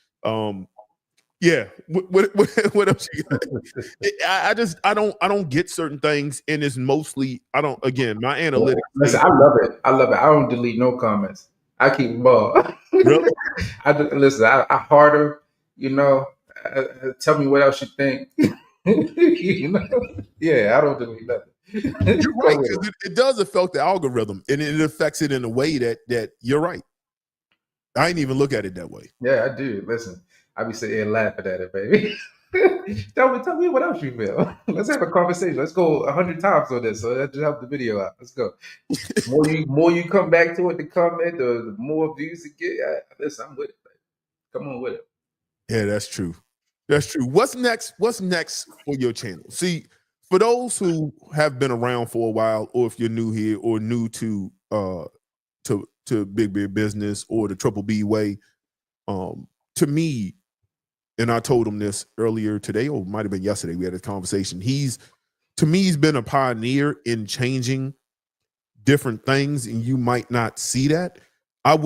[SPEAKER 1] Yeah. What else you got? I don't get certain things, and it's mostly again, my analytics.
[SPEAKER 2] Listen, I love it. I don't delete no comments. I keep them all.
[SPEAKER 1] Really?
[SPEAKER 2] I harder, tell me what else you think. Yeah, I don't delete nothing.
[SPEAKER 1] You're right, because it does affect the algorithm, and it affects it in a way that you're right. I ain't even look at it that way.
[SPEAKER 2] Yeah, I do. Listen, I be sitting here laughing at it, baby. tell me what else you feel. Let's have a conversation. Let's go 100 times on this. So that just help the video out. Let's go. More you come back to it, the comment, the more views you get. Listen, I'm with it, baby. Come on with it.
[SPEAKER 1] Yeah, that's true. That's true. What's next? What's next for your channel? See, for those who have been around for a while, or if you're new here or new to Big Beer Business or the Triple B way, to me, and I told him this earlier today, or it might have been yesterday, we had a conversation. He's been a pioneer in changing different things, and you might not see that. I'm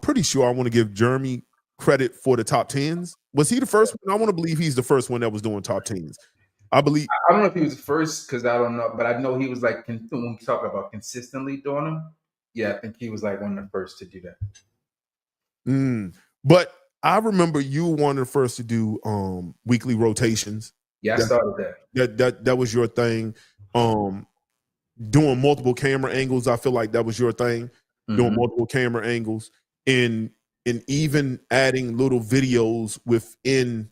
[SPEAKER 1] pretty sure I want to give Jeremy credit for the top 10s. Was he the first one? I want to believe he's the first one that was doing top 10s. I don't
[SPEAKER 2] know if he was the first, because I don't know, but I know he was like, when we talk about consistently doing them, yeah, I think he was like one of the first to do
[SPEAKER 1] that. But I remember you were one of the first to do weekly rotations.
[SPEAKER 2] Yeah, I started that.
[SPEAKER 1] That was your thing. Doing multiple camera angles, I feel like that was your thing. Doing multiple camera angles and even adding little videos within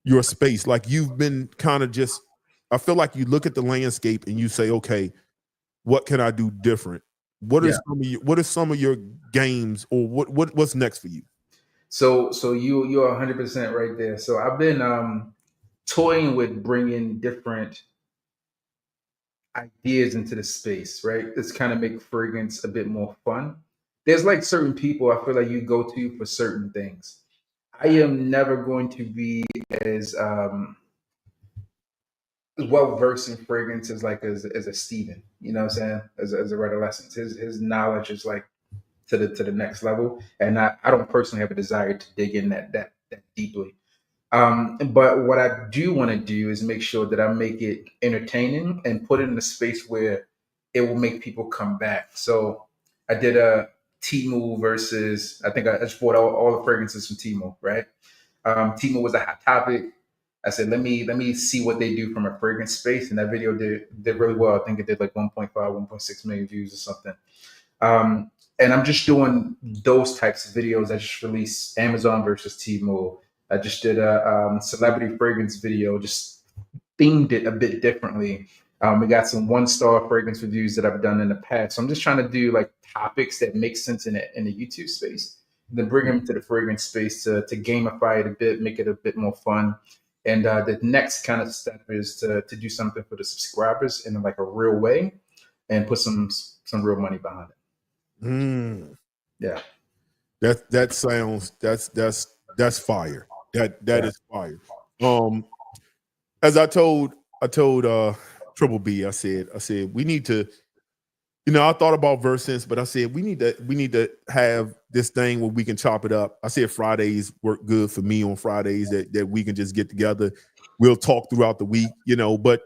[SPEAKER 1] your space. Like you've been kind of just, I feel like you look at the landscape and you say, okay, what can I do different? What are some of your games, or what's next for you?
[SPEAKER 2] So you're 100% right there. So I've been toying with bringing different ideas into the space, right? Let's kind of make fragrance a bit more fun. There's like certain people I feel like you go to for certain things. I am never going to be as well versed in fragrance as a Steven, you know what I'm saying? As a adolescent. His knowledge is like to the next level. And I don't personally have a desire to dig in that deeply. But what I do want to do is make sure that I make it entertaining and put it in a space where it will make people come back. So I did a Temu versus, I think I just bought all the fragrances from Temu, right? Temu was a hot topic. I said, let me see what they do from a fragrance space. And that video did really well. I think it did like 1.5, 1.6 million views or something. And I'm just doing those types of videos. I just released Amazon versus Temu. I just did a celebrity fragrance video, just themed it a bit differently. We got some 1-star fragrance reviews that I've done in the past. So I'm just trying to do like topics that make sense in the YouTube space, and then bring them to the fragrance space to gamify it a bit, make it a bit more fun. And the next kind of step is to do something for the subscribers in like a real way, and put some real money behind it. Yeah,
[SPEAKER 1] that sounds that's fire. That is fire. As I told Triple B, I said we need to, I thought about VerSense, but I said we need to have this thing where we can chop it up. I said Fridays work good for me on Fridays, that we can just get together. We'll talk throughout the week, but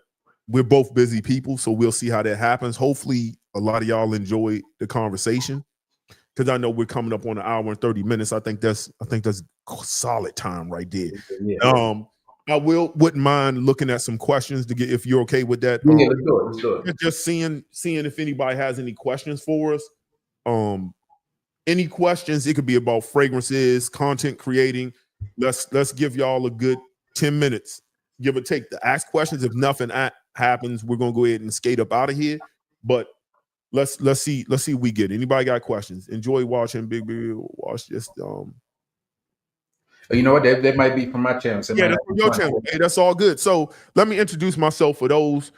[SPEAKER 1] we're both busy people, so we'll see how that happens. Hopefully a lot of y'all enjoy the conversation. because I know we're coming up on an hour and 30 minutes. I think that's solid time right there.
[SPEAKER 2] Yeah.
[SPEAKER 1] I wouldn't mind looking at some questions to get, if you're okay with that.
[SPEAKER 2] Yeah, let's do it. Let's do it.
[SPEAKER 1] Just seeing if anybody has any questions for us. Any questions? It could be about fragrances, content creating. Let's give y'all a good 10 minutes, give or take, to ask questions. If nothing happens, we're gonna go ahead and skate up out of here. But let's see what we get. Anybody got questions? Enjoy watching Big watch just
[SPEAKER 2] You know what? That might be from my channel. So
[SPEAKER 1] yeah, that's from your channel. Hey, that's all good. So let me introduce myself for those.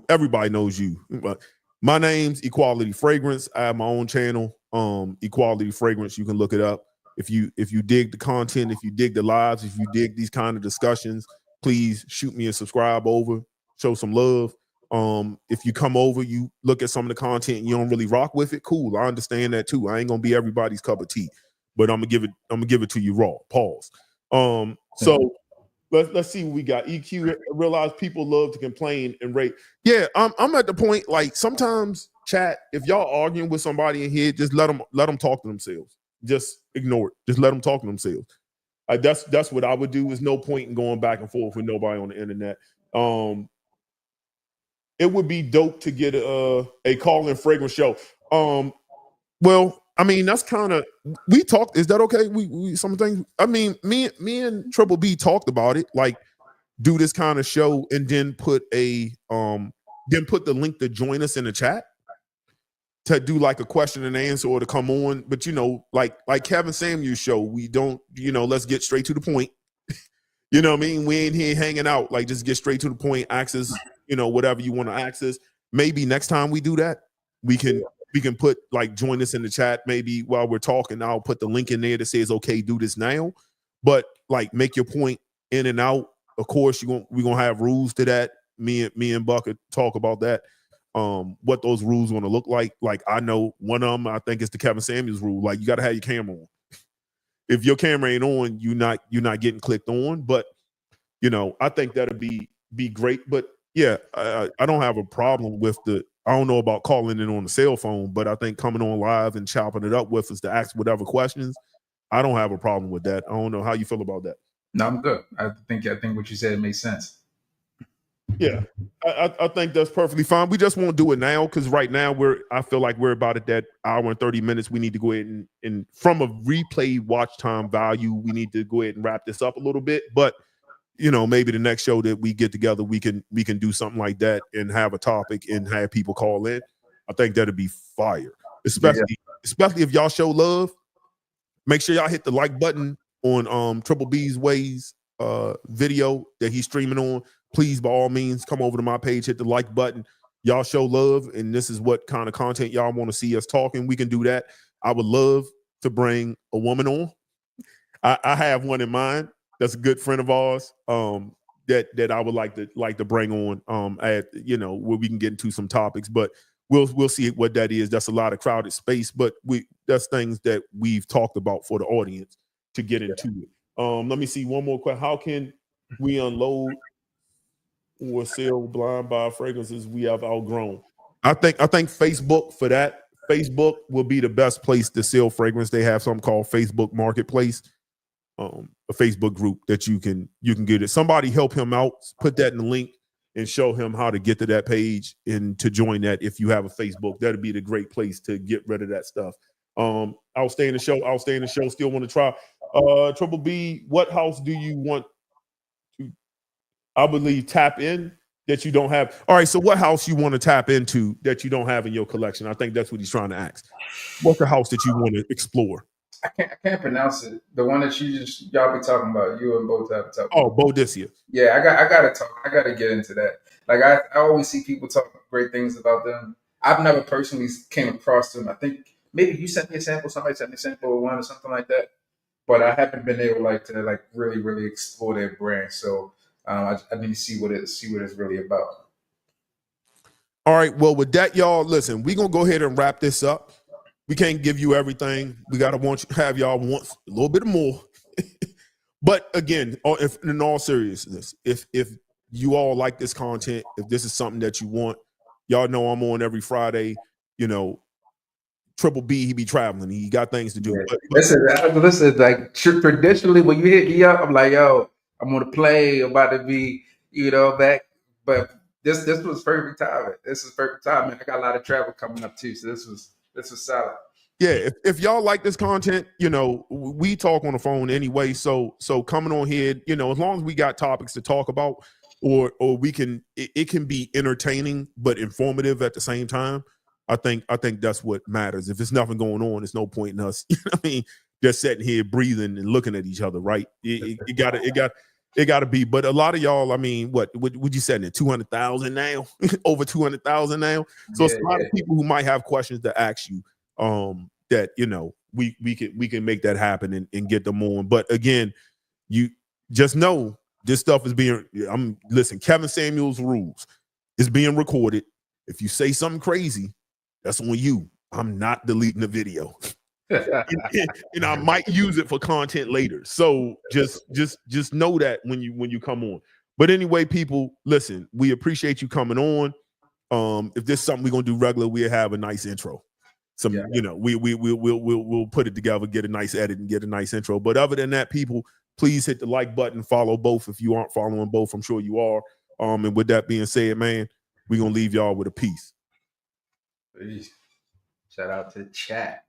[SPEAKER 1] Everybody knows you, but my name's Equality Fragrance. I have my own channel, Equality Fragrance. You can look it up. If you dig the content, if you dig the lives, if you dig these kind of discussions, please shoot me a subscribe over, show some love. If you come over, you look at some of the content and you don't really rock with it, cool. I understand that too. I ain't gonna be everybody's cup of tea, but I'm gonna give it to you raw. Pause. So let's see what we got. EQ, realize people love to complain and rate. Yeah, I'm at the point, like, sometimes chat, if y'all arguing with somebody in here, just let them talk to themselves. Just ignore it. Just let them talk to themselves. That's what I would do. Is no point in going back and forth with nobody on the internet. It would be dope to get a call-in fragrance show. Well, I mean, that's kind of, we talked. Is that okay? We some things. I mean, me and Triple B talked about it. Like, do this kind of show and then put the link to join us in the chat to do like a question and answer or to come on. But like Kevin Samuel's show, we don't. Let's get straight to the point. You know what I mean? We ain't here hanging out. Like, just get straight to the point. Access, whatever you want to access. Maybe next time we do that, we can put, like, join us in the chat. Maybe while we're talking, I'll put the link in there that says, okay, do this now. But, like, make your point in and out. Of course, we're gonna have rules to that. Me and Buck talk about that. What those rules want to look like. Like, I know one of them, I think it's the Kevin Samuels rule. Like, you got to have your camera on. If your camera ain't on, you're not getting clicked on. But I think that'd be great. But yeah, I don't have a problem with I don't know about calling in on the cell phone, but I think coming on live and chopping it up with us to ask whatever questions, I don't have a problem with that. I don't know how you feel about that.
[SPEAKER 2] No, I'm good. I think what you said makes sense.
[SPEAKER 1] Yeah, I think that's perfectly fine. We just won't do it now because right now I feel like we're about at that hour and 30 minutes. We need to go ahead and from a replay watch time value, we need to go ahead and wrap this up a little bit. But maybe the next show that we get together, we can do something like that and have a topic and have people call in. I think that'd be fire, especially if y'all show love. Make sure y'all hit the like button on Triple B's Ways video that he's streaming on. Please, by all means, come over to my page, hit the like button. Y'all show love, and this is what kind of content y'all want to see us talking. We can do that. I would love to bring a woman on. I have one in mind. That's a good friend of ours. That I would like to bring on. At where we can get into some topics, but we'll see what that is. That's a lot of crowded space, but that's things that we've talked about for the audience to get into it. Let me see one more question. How can we unload or sell blind buy fragrances we have outgrown? I think Facebook for that. Facebook will be the best place to sell fragrance. They have something called Facebook Marketplace, a Facebook group that you can get it. Somebody help him out. Put that in the link and show him how to get to that page and to join that. If you have a Facebook, that'd be the great place to get rid of that stuff. I'll stay in the show. Still want to try. Triple B, what house do you want to, I believe, tap in that you don't have? All right, so what house you want to tap into that you don't have in your collection? I think that's what he's trying to ask. What's the house that you want to explore?
[SPEAKER 2] I can't pronounce it. The one that y'all be talking about. You and both have talking.
[SPEAKER 1] Oh, Boadicea.
[SPEAKER 2] Yeah, I gotta talk. I gotta get into that. Like, I always see people talk great things about them. I've never personally came across them. I think maybe you sent me a sample. Somebody sent me a sample of one or something like that. But I haven't been able to really, really explore their brand. So I need to see what it's really about.
[SPEAKER 1] All right. Well, with that, y'all, listen, we're gonna go ahead and wrap this up. We can't give you everything. We gotta have y'all want a little bit more. But again, in all seriousness, if you all like this content, if this is something that you want, y'all know I'm on every Friday. Triple B, he be traveling. He got things to do.
[SPEAKER 2] Yeah.
[SPEAKER 1] But
[SPEAKER 2] Listen, like traditionally, when you hit me up, I'm like, yo, I'm on a plane, about to be, back. But this was perfect timing. This is perfect timing. I got a lot of travel coming up too, so this was solid.
[SPEAKER 1] yeah, if y'all like this content, we talk on the phone anyway. So coming on here, as long as we got topics to talk about, or we can, it can be entertaining but informative at the same time. I think that's what matters. If there's nothing going on, there's no point in us. I mean, just sitting here breathing and looking at each other, right? It gotta be. But a lot of y'all, I mean, what would you say? It 200,000 now, over 200,000 now. So it's a lot of people who might have questions to ask you. That we can make that happen and get them on. But again, you just know this stuff is being. Listen. Kevin Samuels rules is being recorded. If you say something crazy, that's on you. I'm not deleting the video. And I might use it for content later. So just know that when you come on. But anyway, people, listen, we appreciate you coming on. If there's something we're gonna do regular, we'll have a nice intro. We'll put it together, get a nice edit, and get a nice intro. But other than that, people, please hit the like button, follow both if you aren't following both. I'm sure you are. And with that being said, man, we're gonna leave y'all with a peace.
[SPEAKER 2] Shout out to chat.